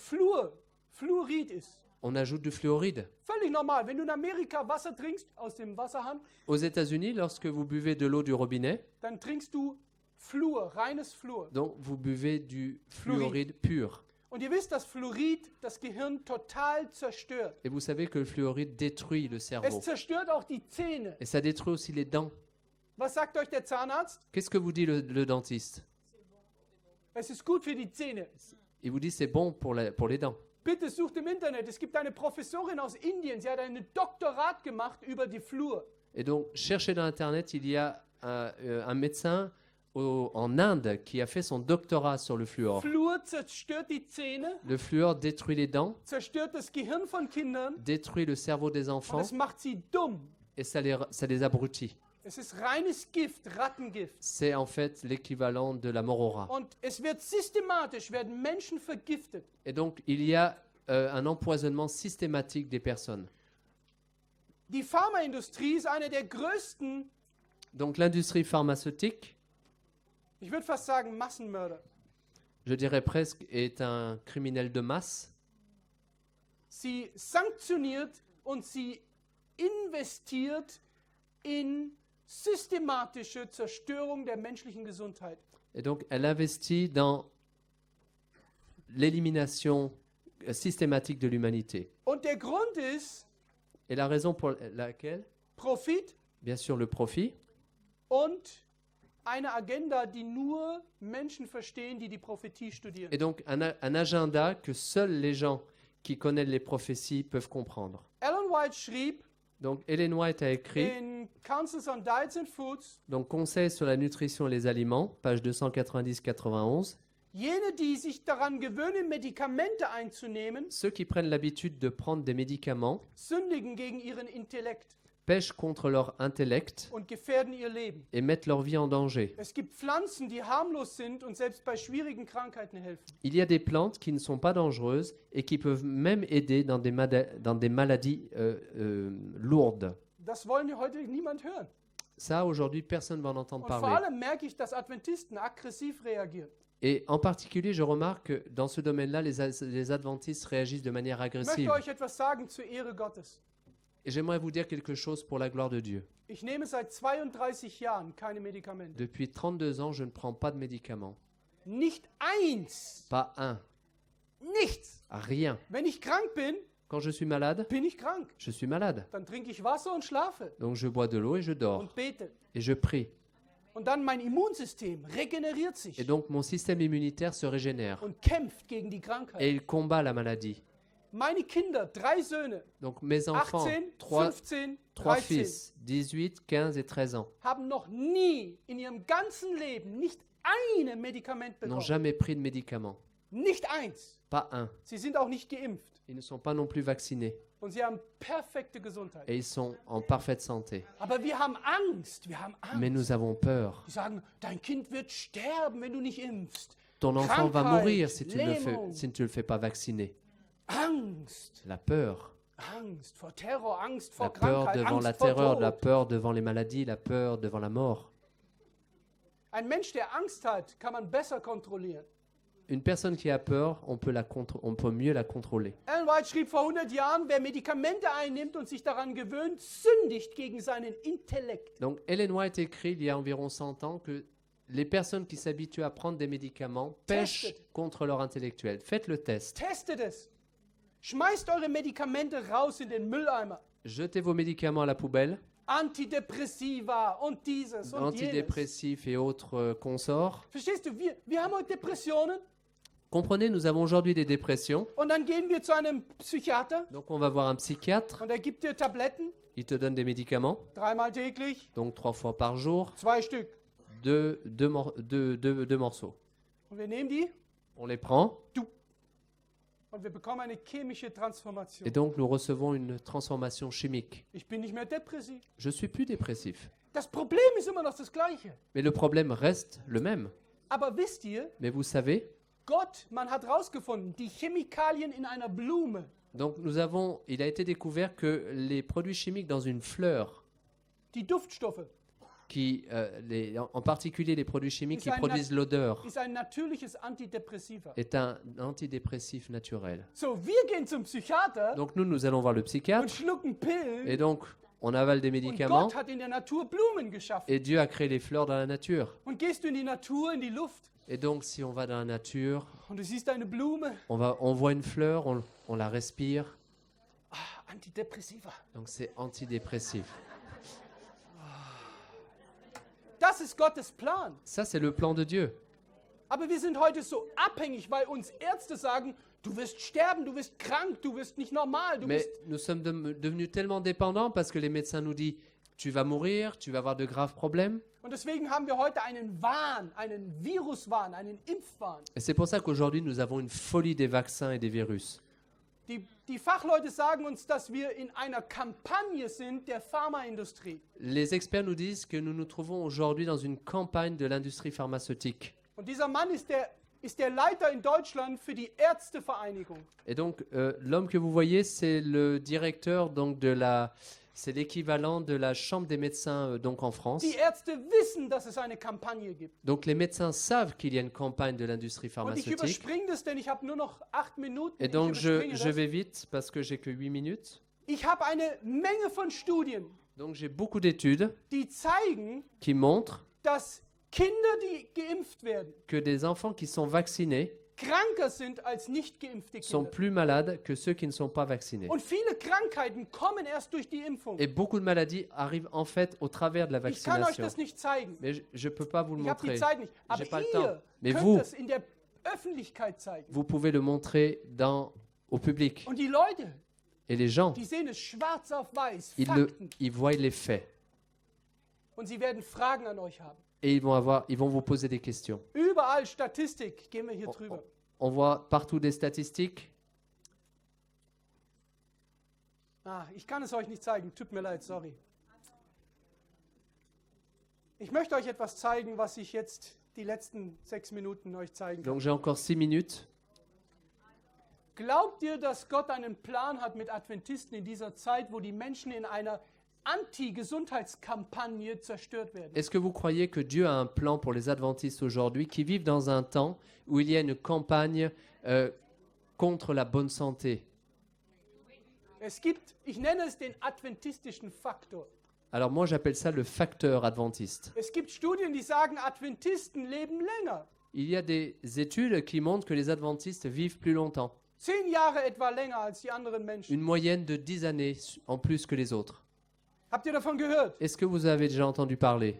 Fluorid ist. on ajoute du fluoride. Völlig normal. Wenn du in Amerika Wasser trinkst aus dem Wasserhahn, Aux États-Unis, lorsque vous buvez de l'eau du robinet, dann trinkst du Fluor, reines Fluor. donc vous buvez du Fluoride. fluoride pur. Und ihr wisst, dass Fluorid das Gehirn total zerstört. Et vous savez que le fluoride détruit le cerveau. Es zerstört auch die Zähne. Et ça détruit aussi les dents. Was sagt euch der Zahnarzt? Qu'est-ce que vous dit le dentiste? Es ist gut für die Zähne. Il vous dit c'est bon pour les dents. Bitte sucht im Internet. Es gibt eine Professorin aus Indien. Sie hat ein Doktorat gemacht über die Fluor. Et donc, cherchez dans Internet, il y a un médecin en Inde qui a fait son doctorat sur le fluor. Fluor zerstört die Zähne, Le fluor détruit les dents, zerstört das Gehirn von Kindern détruit le cerveau des und enfants es macht sie dumm. et ça les abrutit. Es ist reines Gift, Rattengift. C'est en fait l'équivalent de la mort au rat. Und es wird systematisch, werden Menschen vergiftet. Et donc, il y a un empoisonnement systématique des personnes. Die Pharmaindustrie ist eine der größten, Donc, l'industrie pharmaceutique, ich würde fast sagen, Massenmörder. je dirais presque, est un criminel de masse. Sie sanktioniert und sie investiert in systematische Zerstörung der menschlichen Gesundheit. Et donc, elle investit dans l'élimination systématique de l'humanité. Und der Grund ist Et la raison pour laquelle, Profit bien sûr, le profit und eine Agenda, die nur Menschen verstehen, die die Prophetie studieren. et donc un agenda que seuls les gens qui connaissent les prophéties peuvent comprendre. Ellen White schrieb Donc, Ellen White a écrit, in Counsels on Diets and Foods, donc Conseil sur la nutrition et les aliments, page 290-91, jene, die sich daran gewöhnen, Medikamente einzunehmen, ceux qui prennent l'habitude de prendre des médicaments sündigen gegen ihren Intellekt pêchent contre leur intellect und gefährden ihr Leben. et mettent leur vie en danger. Es gibt Pflanzen, die harmlos sind und selbst bei schwierigen Krankheiten helfen. Il y a des plantes qui ne sont pas dangereuses et qui peuvent même aider dans des maladies lourdes. Das wollen heute niemand hören. Ça, aujourd'hui, personne ne va en entendre Und vor parler. allem merke ich, dass Adventisten aggressiv reagieren. Et en particulier, je remarque que dans ce domaine-là, les adventistes réagissent de manière Ich möchte agressive. euch etwas sagen zur Ehre Gottes. Et j'aimerais vous dire quelque chose pour la gloire de Dieu. Ich nehme seit 32 Jahren keine Medikamente. Depuis 32 ans, je ne prends pas de médicaments. Nicht eins. Pas un. Nichts. Rien. Wenn ich krank Quand je suis malade, bin ich krank. je suis malade. Dann trinke ich Wasser und schlafe Donc je bois de l'eau et je dors. und bete. Et je prie. Und dann mein Immunsystem regeneriert sich Et donc mon système immunitaire se régénère. und kämpft gegen die Krankheit. Et il combat la maladie. Meine Kinder, 3 Söhne, Donc mes enfants, 18, 3 15, 13, fils, 18, 15 et 13 ans, haben noch nie in ihrem ganzen Leben nicht ein Medikament n'ont bekommen. jamais pris de médicaments. Nicht eins. Pas un. Sie sind auch nicht geimpft. Ils ne sont pas non plus vaccinés. Und sie haben perfekte Gesundheit. Et ils sont en parfaite santé. Aber wir haben Angst. Wir haben Angst. Mais nous avons peur. Die sagen, dein Kind wird sterben, wenn du nicht impfst. Ton enfant va Krankheit, mourir si tu ne Lähmung. le fais pas vacciner. Angst. La peur. Angst vor Terror, Angst La vor peur Krankheit, devant Angst la vor terreur, la Tod. peur devant les maladies, la peur devant la mort. Ein Mensch, der Angst hat, kann man besser kontrollieren. Une personne qui a peur, on peut mieux la contrôler. Ellen White schrieb vor 100 Jahren, wer Medikamente einnimmt und sich daran gewöhnt, sündigt gegen seinen Intellekt. Donc Ellen White écrit il y a environ 100 ans que les personnes qui s'habituent à prendre des médicaments pêchent Testet. contre leur intellectuel. Faites le test. Testet es. Schmeißt eure Medikamente raus in den Mülleimer. Jetez vos médicaments à la poubelle, Antidepressiva und dieses und jenes. antidépressifs et autres consorts. Verstehst du, wir haben heute Depressionen Comprenez, nous avons aujourd'hui des dépressions. und dann gehen wir zu einem Psychiater Donc on va voir un psychiatre, und er gibt dir Tabletten, il te donne des médicaments, 3-mal täglich, donc 3 fois par jour, 2 Stück. deux morceaux. Und wir nehmen die on les prend und wir bekommen eine chemische Transformation. et donc nous recevons une transformation chimique. Ich bin nicht mehr depressiv. Je suis plus dépressif. Das Problem ist immer noch das gleiche. Mais le problème reste le même. Aber wisst ihr, Mais vous savez, Gott, man hat herausgefunden, die Chemikalien in einer Blume, donc il a été découvert que les produits chimiques dans une fleur, die Duftstoffe, en particulier les produits chimiques qui Ist ein produisent l'odeur, ist ein natürliches Antidepressiva. est un antidépressif naturel. So, wir gehen zum Psychiater Donc nous allons voir le und psychiatre schlucken Pillen. et donc on avale des Und médicaments Gott hat in der Natur Blumen geschaffen. et Dieu a créé les fleurs dans la nature. Und gehst du in die Natur, in die Luft, Et donc si on va dans la nature, und du siehst eine Blume, on voit une fleur, on la respire, Antidepressiva. donc c'est antidépressif. Das ist Gottes Plan. Ça c'est le plan de Dieu. Aber wir sind heute so abhängig, weil uns Ärzte sagen, du wirst sterben, du wirst krank, du wirst nicht normal, du Mais bist... nous sommes devenus tellement dépendants parce que les médecins nous disent tu vas mourir, tu vas avoir de graves problèmes. Und deswegen haben wir heute einen Wahn, einen Viruswahn, einen Impfwahn. Et c'est pour ça qu'aujourd'hui nous avons une folie des vaccins et des virus. Die Fachleute sagen uns, dass wir in einer Kampagne sind der Pharmaindustrie. Les experts nous disent que nous nous trouvons aujourd'hui dans une campagne de l'industrie pharmaceutique. Und dieser Mann ist der Leiter in Deutschland für die Ärztevereinigung. Et donc l'homme que vous voyez, c'est le directeur donc c'est l'équivalent de la chambre des médecins donc en France. Die Ärzte wissen, dass es eine Kampagne gibt. Donc les médecins savent qu'il y a une campagne de l'industrie Und ich pharmaceutique. überspringe das, denn ich habe nur noch 8 Minuten. Et donc Ich je überspringe das. vais vite parce que j'ai que 8 minutes. Ich habe eine Menge von Studien, Donc j'ai beaucoup d'études die zeigen, qui montrent dass Kinder, die geimpft werden, que des enfants qui sont vaccinés kranker sind als nicht geimpfte sont Kinder. plus malades que ceux qui ne sont pas vaccinés. Und viele Krankheiten kommen erst durch die Impfung. Et beaucoup de maladies arrivent en fait au travers de la Ich kann euch vaccination. das nicht zeigen. Mais je ne peux pas vous le Ich habe die montrer. Zeit nicht. Aber J'ai pas le ihr temps. Mais könnt vous, das in der Öffentlichkeit zeigen. vous pouvez le montrer au public. Und die Leute, Et les gens, die sehen es schwarz auf weiß, ils Fakten. voient les faits. Und sie werden Fragen an euch haben. Et ils vont vous poser des questions. Überall Statistik, gehen wir hier drüber. On voit partout des statistiques. Ich kann es euch nicht zeigen, tut mir leid, sorry. Ich möchte euch etwas zeigen, was ich jetzt die letzten 6 Minuten euch zeigen kann. Donc j'ai encore 6 minutes. Glaubt ihr, dass Gott einen Plan hat mit Adventisten in dieser Zeit, wo die Menschen in einer Anti-Gesundheitskampagne zerstört werden? Est-ce que vous croyez que Dieu a un plan pour les adventistes aujourd'hui qui vivent dans un temps où il y a une campagne contre la bonne santé? Es gibt, ich nenne es den adventistischen Faktor. Alors moi j'appelle ça le facteur adventiste. Es gibt Studien, die sagen, Adventisten leben länger. Il y a des études qui montrent que les adventistes vivent plus longtemps. 10 Jahre etwa länger als die anderen Menschen. Une moyenne de 10 années en plus que les autres. Habt ihr davon gehört? Est-ce que vous avez déjà entendu parler?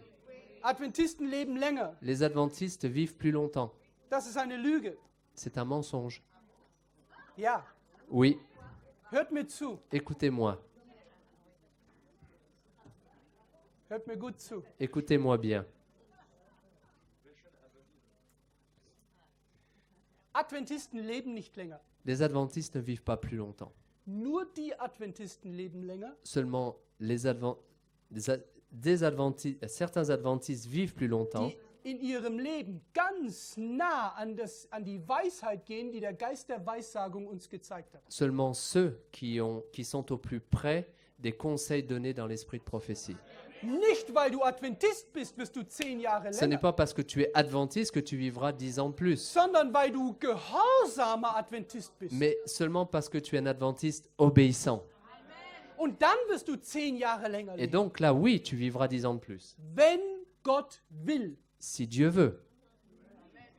Adventisten leben länger. Les adventistes vivent plus longtemps. Das ist eine Lüge. C'est un mensonge. Ja, Oui, hört mir zu. écoutez-moi. Hört mir gut zu. Écoutez-moi bien. Adventisten leben nicht länger. Les adventistes ne vivent pas plus longtemps. Nur die Adventisten leben länger. Seulement certains adventistes vivent plus longtemps, Die in ihrem Leben ganz nah an die Weisheit gehen, die der Geist der Weissagung uns gezeigt hat. seulement ceux qui sont au plus près des conseils donnés dans l'esprit de prophétie. Nicht, weil du Adventist bist, wirst du 10 Jahre Ce n'est länger, pas parce que tu es adventiste que tu vivras 10 ans de plus, sondern weil du gehorsamer Adventist bist. mais seulement parce que tu es un adventiste obéissant. Und dann wirst du 10 Jahre länger Et leben. donc là, oui, tu vivras 10 ans de plus. Wenn Gott will. Si Dieu veut.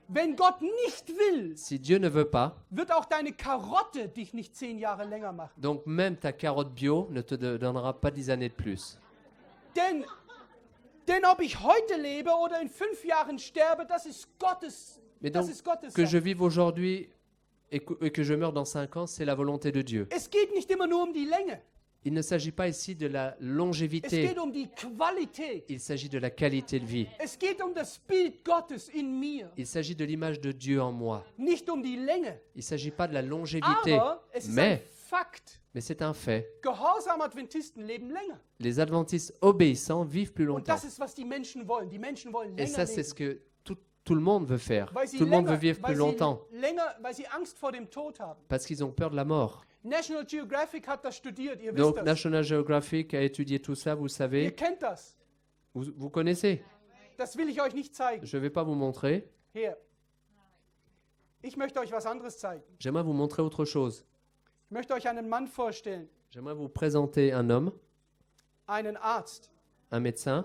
Wenn Gott nicht will, Si Dieu ne veut pas, wird auch deine Karotte dich nicht 10 Jahre länger machen. donc même ta carotte bio ne te donnera pas 10 années de plus. Denn ob ich heute lebe oder in 5 Jahren sterbe, das ist Gottes, Mais das donc, ist Gottes que Sache. je vive aujourd'hui et que je meure dans 5 ans, c'est la volonté de Dieu. Es geht nicht immer nur um die Länge. Il ne s'agit pas ici de la Es longévité, geht die Qualität. il s'agit de la qualité de vie. Es geht das Bild Gottes in mir, Il s'agit de l'image de Dieu en moi. nicht die Länge. Il ne s'agit pas de la longévité, Aber es ist ein mais Fakt. c'est un fait. Gehorsame Adventisten leben länger. Les adventistes obéissants vivent plus Und longtemps. das ist, was die Menschen wollen. Die Menschen wollen Et länger ça, c'est leben. ce que tout le monde veut faire. Weil sie Tout le monde länger- veut vivre plus weil sie longtemps weil sie Angst vor dem Tod haben. parce qu'ils ont peur de la mort. National Geographic hat das studiert, ihr wisst Donc, das. National Geographic a étudié tout ça, vous Ihr savez. kennt das. Vous connaissez. Das will ich euch nicht zeigen. Je ne vais pas vous montrer. Hier. Ich möchte euch was anderes zeigen. J'aimerais vous montrer autre chose. Ich möchte euch einen Mann vorstellen, J'aimerais vous présenter un homme, einen Arzt, un médecin.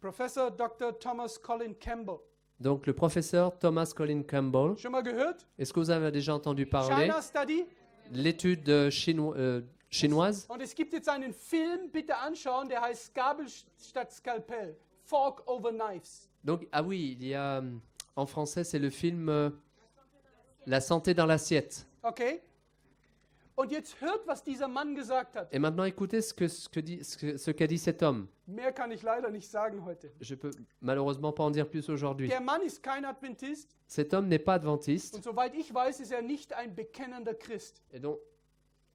Professor Dr. Thomas Colin Campbell. Donc, le professeur Thomas Colin Campbell. Schon mal gehört? Est-ce que vous avez déjà entendu parler China Study. l'étude chinoise? Und es gibt jetzt einen Film, bitte anschauen, der heißt Gabel statt Skalpell. Fork over Knives. Donc, ah oui, il y a en français, c'est le film La santé dans l'assiette. Okay? Und jetzt hört, was dieser Mann gesagt hat. Et maintenant, écoutez ce qu'a dit cet homme. Mehr kann ich leider nicht sagen heute. Je peux malheureusement pas en dire plus aujourd'hui. Der Mann ist kein Adventist Cet homme n'est pas adventiste. und soweit ich weiß, ist er nicht ein bekennender Christ. Et donc,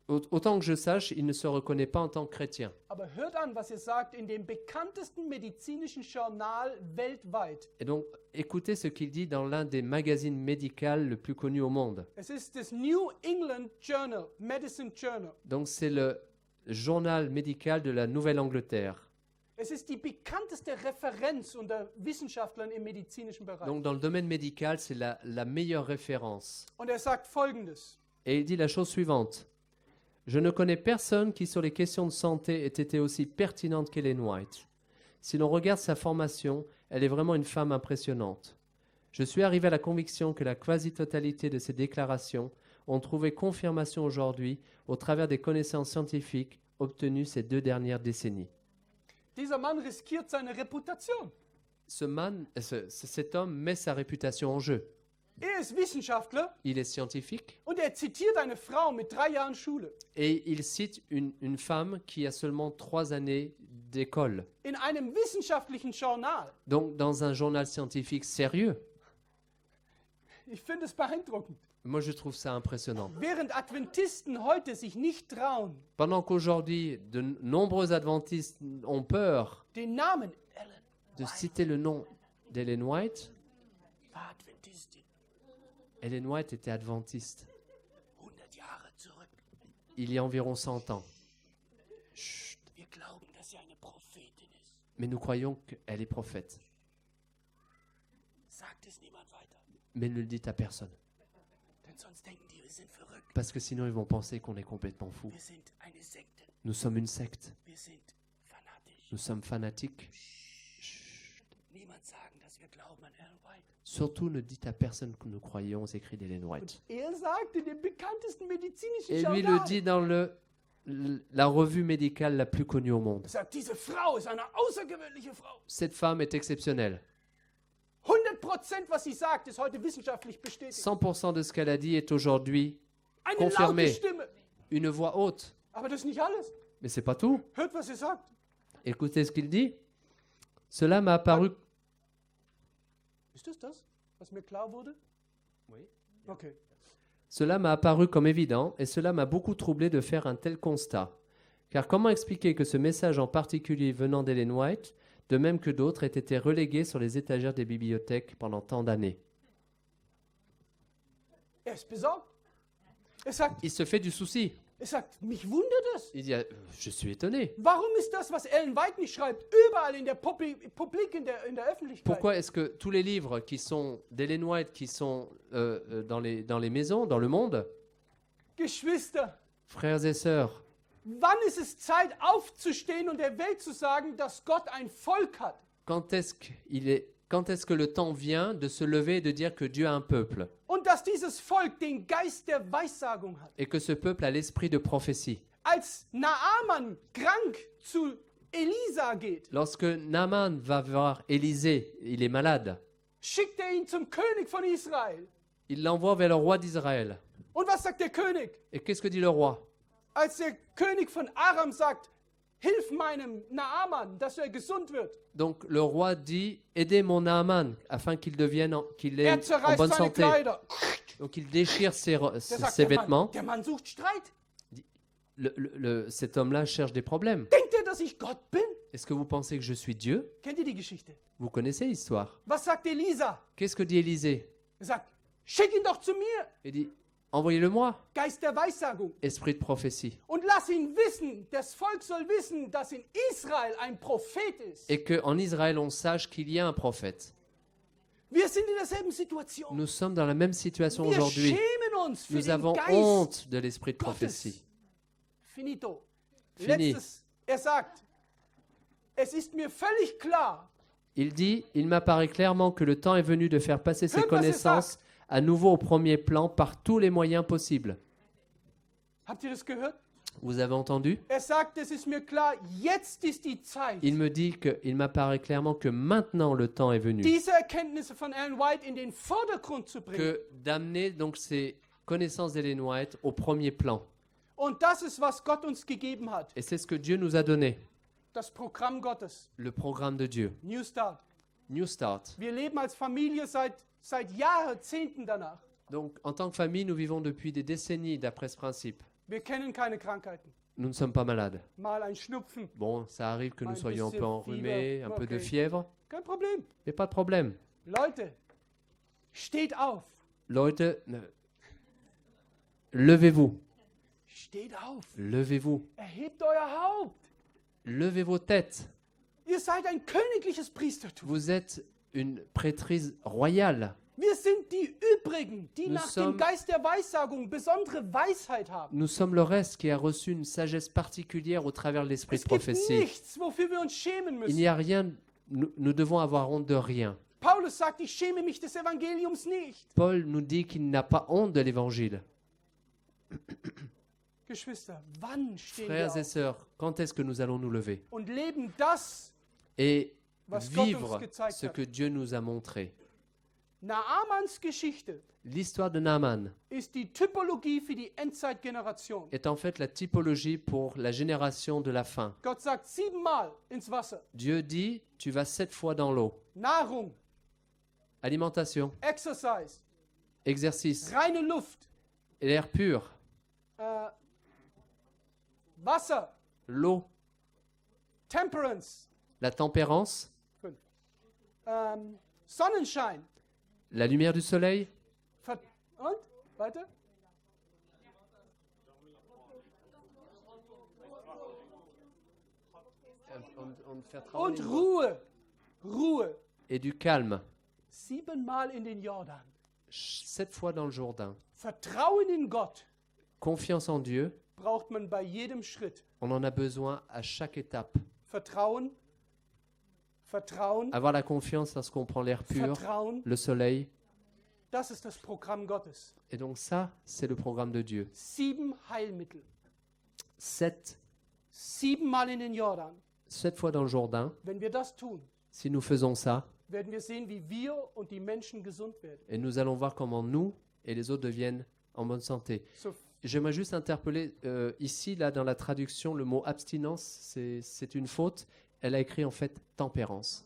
autant que je sache, il ne se reconnaît pas en tant que chrétien. Aber hört an, was er sagt in dem bekanntesten medizinischen Journal weltweit. Et donc, écoutez ce qu'il dit dans l'un des magazines médicaux le plus connu au monde. Es ist das New England Journal, Medicine Journal. Donc, c'est le journal médical de la Nouvelle-Angleterre. Es ist die bekannteste Referenz unter Wissenschaftlern im medizinischen Bereich. Donc, dans le domaine médical, c'est la meilleure référence. Und er sagt Folgendes. Et il dit la chose suivante. Je ne connais personne qui, sur les questions de santé, ait été aussi pertinente qu'Ellen White. Si l'on regarde sa formation, elle est vraiment une femme impressionnante. Je suis arrivé à la conviction que la quasi-totalité de ses déclarations ont trouvé confirmation aujourd'hui au travers des connaissances scientifiques obtenues ces 2 dernières décennies. Dieser Mann riskiert seine Reputation. Cet homme met sa réputation en jeu. Er ist Wissenschaftler Il est scientifique und er zitiert eine Frau mit 3 Jahren Schule et il cite une femme qui a seulement 3 années d'école. in einem wissenschaftlichen Journal. Donc, dans un journal scientifique sérieux. Ich finde es beeindruckend. Moi, je trouve ça impressionnant. Während Adventisten heute sich nicht trauen, Pendant qu'aujourd'hui, de nombreux adventistes ont peur den Namen Ellen de citer le nom d'Ellen White, war Adventistin Ellen White était adventiste 100 Jahre zurück. il y a environ 100 ans. Chut. Wir glauben, dass sie eine Prophetin ist. Mais nous croyons qu'elle est prophète. Sagt es niemand weiter, Mais ne le dites à personne. denn sonst denken die, wir sind verrückt. Parce que sinon, ils vont penser qu'on est complètement fou. Wir sind eine Sekte. Nous sommes une secte. Wir sind fanatisch. Nous sommes fanatiques. Niemand sagen, dass wir glauben an Ellen White. Surtout, ne dites à personne que nous croyons aux écrits d'Ellen White. Er sagt in dem bekanntesten medizinischen Et lui Journal, le dit dans la revue médicale la plus connue au monde. er sagt, diese Frau ist eine außergewöhnliche Frau. Cette femme est exceptionnelle. 100% was sie sagt, ist heute wissenschaftlich bestätigt. 100% de ce qu'elle a dit est aujourd'hui Eine confirmé. laute Stimme. une voix haute. Aber das ist nicht alles. Mais c'est pas tout. Hört, was er sagt. Écoutez ce qu'il dit. Cela m'a apparu... Ist das, was mir klar wurde? Oui. Okay. Cela m'a apparu comme évident et cela m'a beaucoup troublé de faire un tel constat. Car comment expliquer que ce message en particulier venant d'Ellen White, de même que d'autres, ait été relégué sur les étagères des bibliothèques pendant tant d'années? Er ist besorgt. Er sagt, Il se fait du souci. mich wundert es. Il dit, je suis étonné. Warum ist das, was Ellen White nicht schreibt, überall in der Publik, in der Öffentlichkeit? Pourquoi est-ce que tous les livres qui sont d'Ellen White, qui sont dans les maisons, dans le monde, Geschwister, frères et sœurs, wann ist es Zeit aufzustehen und der Welt zu sagen, dass Gott ein Volk hat? quand est-ce que le temps vient de se lever et de dire que Dieu a un peuple Und dass dieses Volk den Geist der Weissagung hat. et que ce peuple a l'esprit de prophétie? Als Naaman krank zu Elisa geht, Lorsque Naaman va voir Élisée, il est malade, schickt ihn zum König von Israel. il l'envoie vers le roi d'Israël. Und was sagt der König? Et qu'est-ce que dit le roi? Als der König von Aram sagt, hilf meinem Naaman, dass er gesund wird. Donc le roi dit, aidez mon Naaman afin qu'il devienne, qu'il est Er en zerreißt bonne seine santé. Kleider. Donc il déchire ses, Der sagt, ses der vêtements. Mann sucht Streit. Cet homme-là cherche des problèmes. Denkt er, dass ich Gott bin? Est-ce que vous pensez que je suis Dieu? Kennt ihr die Geschichte? Vous connaissez l'histoire. Was sagt Elisa? Qu'est-ce que dit Élisée? Er sagt, schick ihn doch zu mir, Il dit, envoyez-le-moi, Geist der Weissagung. esprit de prophétie. Und lass ihn wissen, das Volk soll wissen, dass in Israel ein Prophet ist. Et qu'en Israël, on sache qu'il y a un prophète. Wir sind in derselben Situation. Nous sommes dans la même situation Wir aujourd'hui. schämen uns für Nous den avons Geist honte de l'esprit de Gottes. prophétie. Finito. Fini. Letztes, er sagt, es ist mir völlig klar, Il dit, il m'apparaît clairement que le temps est venu de faire passer ces Hört, was er connaissances à nouveau au premier plan par tous les moyens possibles. habt ihr das gehört? Vous avez entendu? Er sagt, es ist mir klar, jetzt ist die Zeit, Il me dit qu'il m'apparaît clairement que maintenant le temps est venu. diese Erkenntnisse von Ellen White in den Vordergrund zu bringen. Que d'amener donc ces connaissances d'Ellen White au premier plan. Und das ist, was Gott uns gegeben hat. Et c'est ce que Dieu nous a donné, Das Programm Gottes. le programme de Dieu. New Start. New Start. Wir leben als Familie seit Jahrzehnten danach. Donc en tant que famille, nous vivons depuis des décennies d'après ce principe. Wir kennen keine Krankheiten. Nous ne sommes pas malades. Mal ein Schnupfen, Bon, ça arrive que nous Un soyons un bisschen peu enrhumés, un peu de ok. fièvre, kein Problem. mais pas de problème. Leute, steht auf. Leute, levez-vous, Steht auf. levez-vous, Erhebt euer Haupt. levez vos têtes. Ihr seid ein königliches Priestertum. Vous êtes une prêtrise royale. Wir sind die Übrigen, die Nous nach sommes- dem Geist der Weissagung besondere Weisheit haben. Nous sommes le reste qui a reçu une sagesse particulière au travers de l'esprit Es de gibt prophétie. nichts, wofür wir uns schämen Il müssen. n'y a rien, nous devons avoir honte de rien. Paulus sagt, ich schäme mich des Evangeliums nicht. Paul nous dit qu'il n'a pas honte de l'évangile. Geschwister, wann stehen wir Frères et auf sœurs, quand est-ce que nous allons nous lever und leben das, et was Gott uns vivre gezeigt ce hat? que Dieu nous a montré? Naamans Geschichte L'histoire de Naaman ist die Typologie für die Endzeitgeneration. est en fait la typologie pour la génération de la fin. Gott sagt 7-mal ins Wasser. Dieu dit, tu vas 7 fois dans l'eau. Nahrung, Alimentation, Exercise, exercice, reine Luft, l'air pur, Wasser, l'eau, Temperance, la tempérance, 5. Sonnenschein. la lumière du soleil, Und? Weiter? Und Ruhe. Ruhe. et du calme. 7-mal in den Jordan. 7 fois dans le Jourdain. Vertrauen in Gott Confiance en Dieu, braucht man bei jedem Schritt. on en a besoin à chaque étape. Vertrauen, Vertrauen, Avoir la confiance lorsqu'on prend l'air pur, Vertrauen. le soleil. Das ist das Programm Gottes. Et donc ça, c'est le programme de Dieu. 7 Heilmittel. 7 7-mal in den Jordan. fois dans le Jourdain. Wenn wir das tun, Si nous faisons ça, werden wir sehen, wie wir und die Menschen gesund werden. et nous allons voir comment nous et les autres deviennent en bonne santé. So, J'aimerais juste interpeller ici, là, dans la traduction, le mot abstinence, c'est une faute. Elle a écrit en fait tempérance.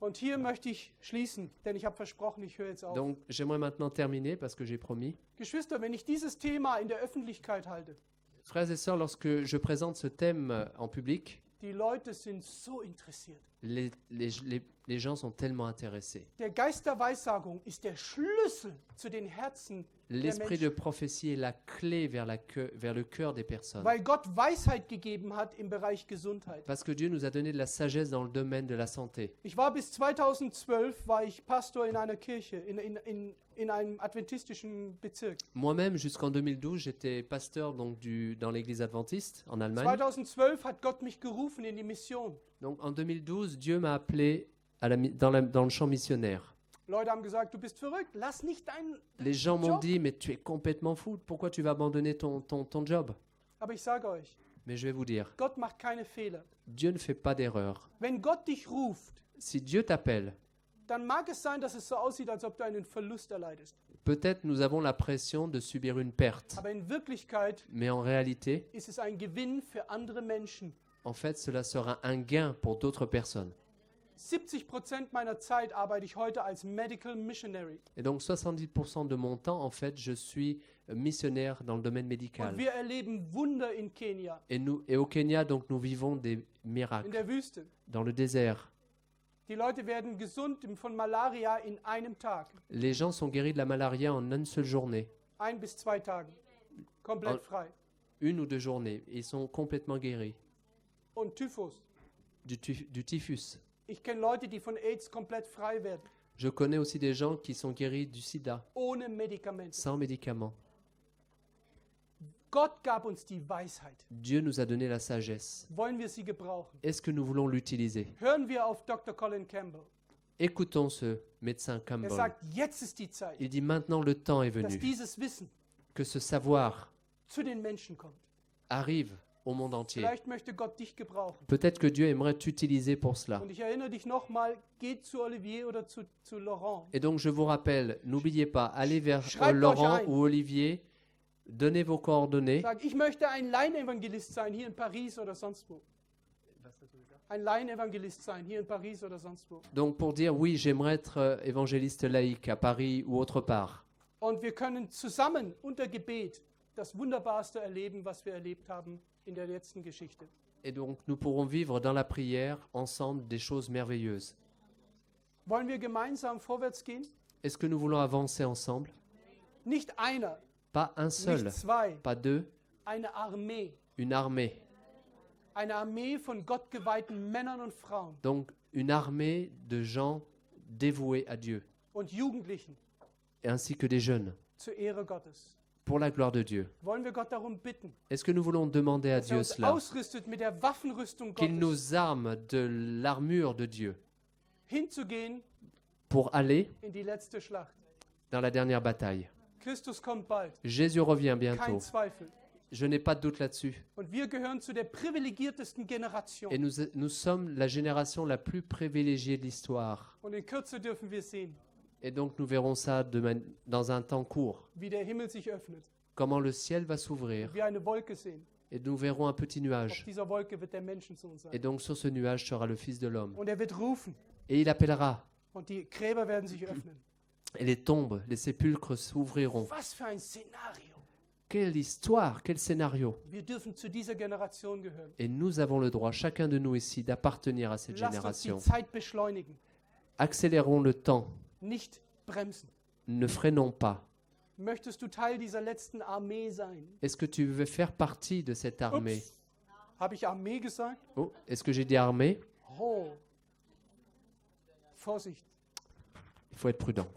und hier möchte ich schließen, denn ich habe versprochen, ich höre jetzt auf. Donc j'aimerais maintenant terminer parce que j'ai promis. Geschwister, wenn ich dieses Thema in der Öffentlichkeit halte, Frères et sœurs, lorsque je présente ce thème en public, die Leute sind so interessiert. les gens sont tellement intéressés. Der Geist der Weissagung ist der Schlüssel zu den Herzen der L'esprit de Menschen, prophétie est la clé vers le cœur des personnes. weil Gott Weisheit gegeben hat im Bereich Gesundheit. Parce que Dieu nous a donné de la sagesse dans le domaine de la santé. Ich war bis 2012 war ich Pastor in einer Kirche, in einem adventistischen Bezirk. Moi-même, jusqu'en 2012, j'étais pasteur donc, dans l'église adventiste en Allemagne. 2012 hat Gott mich gerufen in die Mission. Donc en 2012, Dieu m'a appelé dans le champ missionnaire. Leute haben gesagt, du bist verrückt, lass nicht deinen Les gens m'ont Job. dit, mais tu es complètement fou, pourquoi tu vas abandonner ton job? Aber ich sage euch, Mais je vais vous dire, Gott macht keine Fehler. Dieu ne fait pas d'erreur. Wenn Gott dich ruft, Si Dieu t'appelle, dann mag es sein, dass es so aussieht, als ob du einen Verlust erleidest. Peut-être nous avons la pression de subir une perte, aber in Wirklichkeit mais en réalité, ist es ein Gewinn für andere Menschen. en fait, cela sera un gain pour d'autres personnes. 70% meiner Zeit arbeite ich heute als Medical Missionary. Et donc 70% de mon temps, en fait, je suis missionnaire dans le domaine médical. Und wir erleben Wunder in Kenia, Et au Kenya, donc, nous vivons des in miracles der Wüste. dans le désert. Die Leute werden gesund von Malaria in einem Tag. Les gens sont guéris de la malaria en une seule journée, 1 bis 2 Tagen. Komplett Oh. frei. une ou 2 journées. Ils sont complètement guéris Und Typhus. du typhus. Ich kenne Leute, die von AIDS komplett frei werden. Je connais aussi des gens qui sont guéris du sida, Ohne Medikamente. sans médicaments. Gott gab uns die Weisheit. Dieu nous a donné la sagesse. Wollen wir sie gebrauchen? Est-ce que nous voulons l'utiliser? Hören wir auf Dr. Colin Campbell. Écoutons ce médecin Campbell. sagt, jetzt ist die Zeit, Il dit maintenant le temps est dass venu, dieses Wissen que ce savoir zu den Menschen kommt. arrive au monde entier. Vielleicht möchte Gott dich gebrauchen. Peut-être que Dieu aimerait t'utiliser pour cela. Und ich erinnere dich nochmal, geht zu Olivier oder zu Laurent. Et donc je vous rappelle, n'oubliez pas, allez vers Schreibt euch Laurent ein. ou Olivier, donnez vos coordonnées. Sag, ich möchte ein Laienevangelist sein, hier in Paris oder sonst wo. Ein Laienevangelist sein, hier in Paris oder sonst wo. Donc pour dire oui, j'aimerais être évangéliste laïque à Paris ou autre part. Und wir können zusammen unter Gebet das Wunderbarste erleben, was wir erlebt haben in der letzten Geschichte. Et donc nous pourrons vivre dans la prière ensemble des choses merveilleuses. Wollen wir gemeinsam vorwärts gehen? Est-ce que nous voulons avancer ensemble? Nicht einer, Pas un seul, nicht zwei, pas deux, eine Armee. une armée. Eine Armee von gottgeweihten Männern und Frauen Donc une armée de gens dévoués à Dieu, und Jugendlichen ainsi que des jeunes, zur Ehre Gottes. pour la gloire de Dieu. Wollen wir Gott darum bitten, Est-ce que nous voulons demander à dass er Dieu uns cela? ausrüstet mit der Waffenrüstung Qu'il Gottes, nous arme de l'armure de Dieu hinzugehen pour aller in die letzte Schlacht. dans la dernière bataille. Christus kommt bald, Jésus revient kein bientôt. Zweifel. Je n'ai pas de doute là-dessus. Und wir gehören zu der privilegiertesten Generation. Et nous sommes la génération la plus privilégiée de l'histoire. Und in Kürze dürfen wir sehen, Et donc nous verrons ça dans un temps court. wie der Himmel sich öffnet. Comment le ciel va s'ouvrir. Wir eine Wolke sehen. Et nous verrons un petit Auf nuage. dieser Wolke wird der Menschensohn sein. Et donc sur ce nuage sera le Fils de l'homme. Und er wird rufen. Et il appellera. Und die Gräber werden sich öffnen. Et les tombes, les sépulcres s'ouvriront. Was für ein Szenario. Quelle histoire, quel scénario. Wir dürfen zu dieser Generation gehören. Et nous avons le droit, chacun de nous ici, d'appartenir à cette Lasst uns die génération. Zeit beschleunigen, Accélérons le temps. nicht bremsen. Ne freinons pas. Möchtest du Teil dieser letzten Armee sein? Est-ce que tu veux faire partie de cette armée? Ups, habe ich Armee gesagt? Oh, est-ce que j'ai dit armée? Oh. Vorsicht, Il faut être prudent.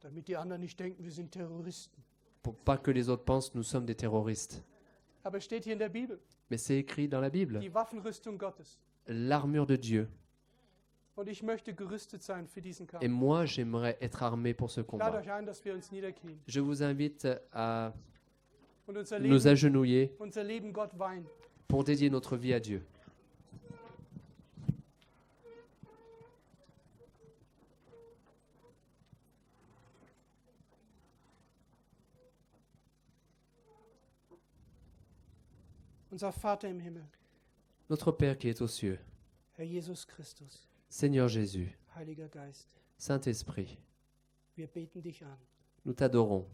damit die anderen nicht denken, wir sind Terroristen. Pour pas que les autres pensent que nous sommes des terroristes. Aber es steht hier in der Bibel, Mais c'est écrit dans la Bible. die Waffenrüstung Gottes. L'armure de Dieu. Und ich möchte gerüstet sein für diesen Kampf. Et moi, j'aimerais être armé pour ce Lade combat. euch ein, dass wir uns niederknien Je vous invite à und nous agenouiller unser Leben Gott weihen. pour dédier notre vie à Dieu. Unser Vater im Himmel, Notre Père qui est aux cieux, Herr Jesus Christus, Seigneur Jésus, Heiliger Geist, Saint-Esprit, wir beten dich an. nous t'adorons.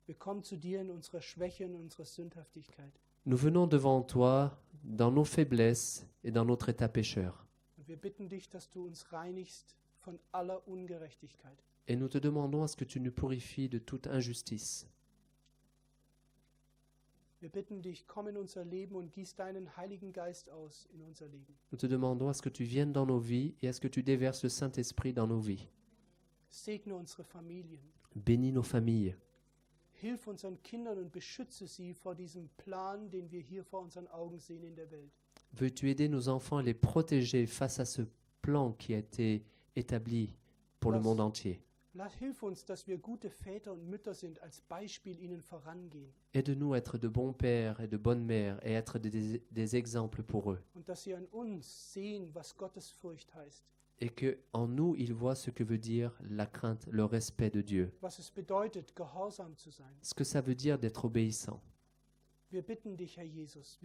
Wir kommen zu dir in unserer Schwäche und unserer Sündhaftigkeit. Nous venons devant toi dans nos faiblesses et dans notre état pécheur. Und wir bitten dich, dass du uns reinigst von aller Ungerechtigkeit. Et nous te demandons à ce que tu nous purifies de toute injustice. Wir bitten dich, komm in unser Leben und gieß deinen Heiligen Geist aus in unser Leben. Nous te demandons à ce que tu viennes dans nos vies et à ce que tu déverses le Saint-Esprit dans nos vies. Segne unsere Familien. Bénis nos familles. Hilf unseren Kindern und beschütze sie vor diesem Plan, den wir hier vor unseren Augen sehen in der Welt. Veux-tu aider nos enfants à les protéger face à ce plan qui a été établi pour le monde entier? Hilf uns, dass wir gute Väter und Mütter sind, als Beispiel ihnen vorangehen. Aide-nous à être de bons pères et de bonnes mères et être des exemples pour eux. Und dass sie an uns sehen, was Gottes Furcht heißt. et que en nous, il voit ce que veut dire la crainte, le respect de Dieu, was es bedeutet, gehorsam zu sein. ce que ça veut dire d'être obéissant. Wir bitten dich, Herr Jesus,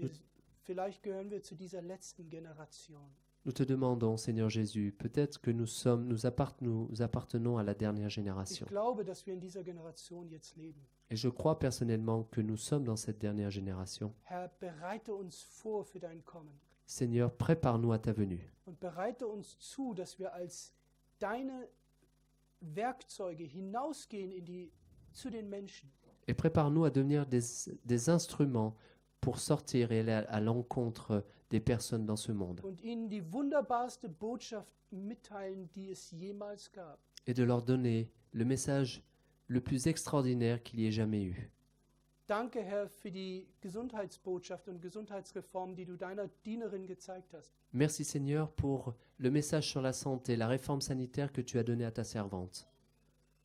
vielleicht gehören wir zu dieser letzten Generation. Nous te demandons, Seigneur Jésus, peut-être que nous appartenons à la dernière Ich génération. glaube, dass wir in dieser Generation jetzt leben. Et je crois personnellement que nous sommes dans cette dernière génération. Herr, bereite uns vor für dein Kommen Seigneur, prépare-nous à ta venue und bereite uns zu, dass wir als deine Werkzeuge hinausgehen zu den Menschen et prépare-nous à devenir des instruments pour sortir et aller à l'encontre des personnes dans ce monde und ihnen die wunderbarste Botschaft mitteilen, die es jemals gab. et de leur donner le message le plus extraordinaire qu'il y ait jamais eu. Danke, Herr, für die Gesundheitsbotschaft und Gesundheitsreform, die du deiner Dienerin gezeigt hast. Merci Seigneur pour le message sur la santé, la réforme sanitaire que tu as donnée à ta servante.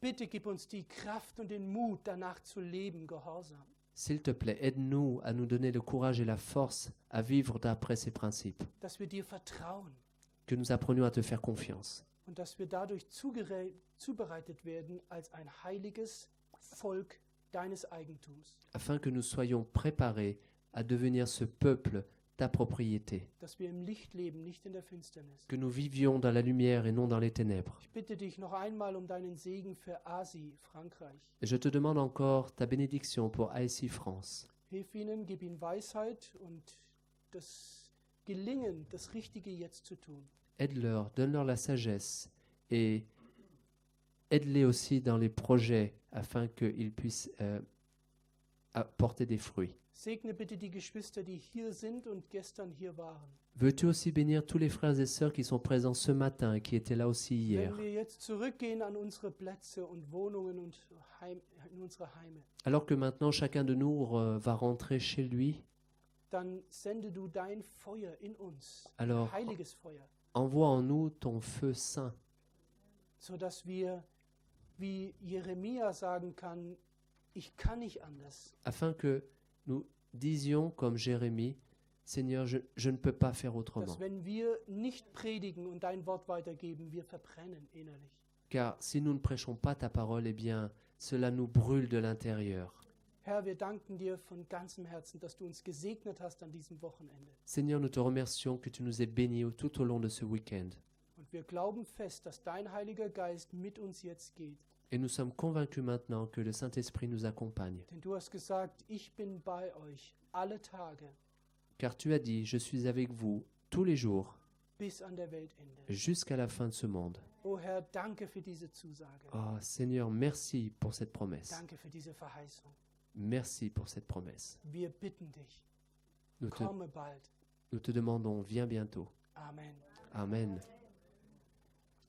Bitte gib uns die Kraft und den Mut, danach zu leben, gehorsam. S'il te plaît, aide-nous à nous donner le courage et la force à vivre d'après ces principes, Dass wir dir vertrauen que nous apprenions à te faire confiance und dass wir dadurch zubereitet werden als ein heiliges Volk deines Eigentums. afin que nous soyons préparés à devenir ce peuple, ta propriété, Dass wir im Licht leben, nicht in der Finsternis. que nous vivions dans la lumière et non dans les ténèbres. Ich bitte dich noch einmal um deinen Segen für Asi, Frankreich. Et je te demande encore ta bénédiction pour ASI France. Hilf ihnen, gib ihnen Weisheit und das Gelingen, das Richtige jetzt zu tun. Aide-leur, donne-leur la sagesse et aide-les aussi dans les projets afin qu'ils puissent apporter des fruits. Segne bitte die Geschwister, die hier sind und gestern hier waren. Veux-tu aussi bénir tous les frères et sœurs qui sont présents ce matin et qui étaient là aussi hier? Wenn wir jetzt zurückgehen an unsere Plätze und Wohnungen und in unsere Heime, Alors que maintenant chacun de nous va rentrer chez lui, dann sende du dein Feuer in uns, Alors- heiliges Feuer, envoie en nous ton feu saint, sodass wir, wie Jeremia sagen kann, ich kann nicht anders. afin que nous disions comme Jérémie, Seigneur, je ne peux pas faire autrement. Dass wenn wir nicht predigen und dein Wort weitergeben, wir verbrennen innerlich. Car si nous ne prêchons pas ta parole, eh bien, cela nous brûle de l'intérieur. Herr, wir danken dir von ganzem Herzen, dass du uns gesegnet hast an diesem Wochenende. Seigneur, nous te remercions que tu nous aies bénis tout au long de ce week-end. Und wir glauben fest, dass dein Heiliger Geist mit uns jetzt geht. Et nous sommes convaincus maintenant que le Saint-Esprit nous accompagne. Denn du hast gesagt, ich bin bei euch alle Tage Car tu as dit, je suis avec vous tous les jours bis an der Weltende. jusqu'à la fin de ce monde. O Herr, danke für diese Zusage. Oh Seigneur, merci pour cette promesse. Danke für diese Verheißung. Merci pour cette promesse. Wir bitten dich, Nous komme bald. te demandons, viens bientôt. Amen. Amen.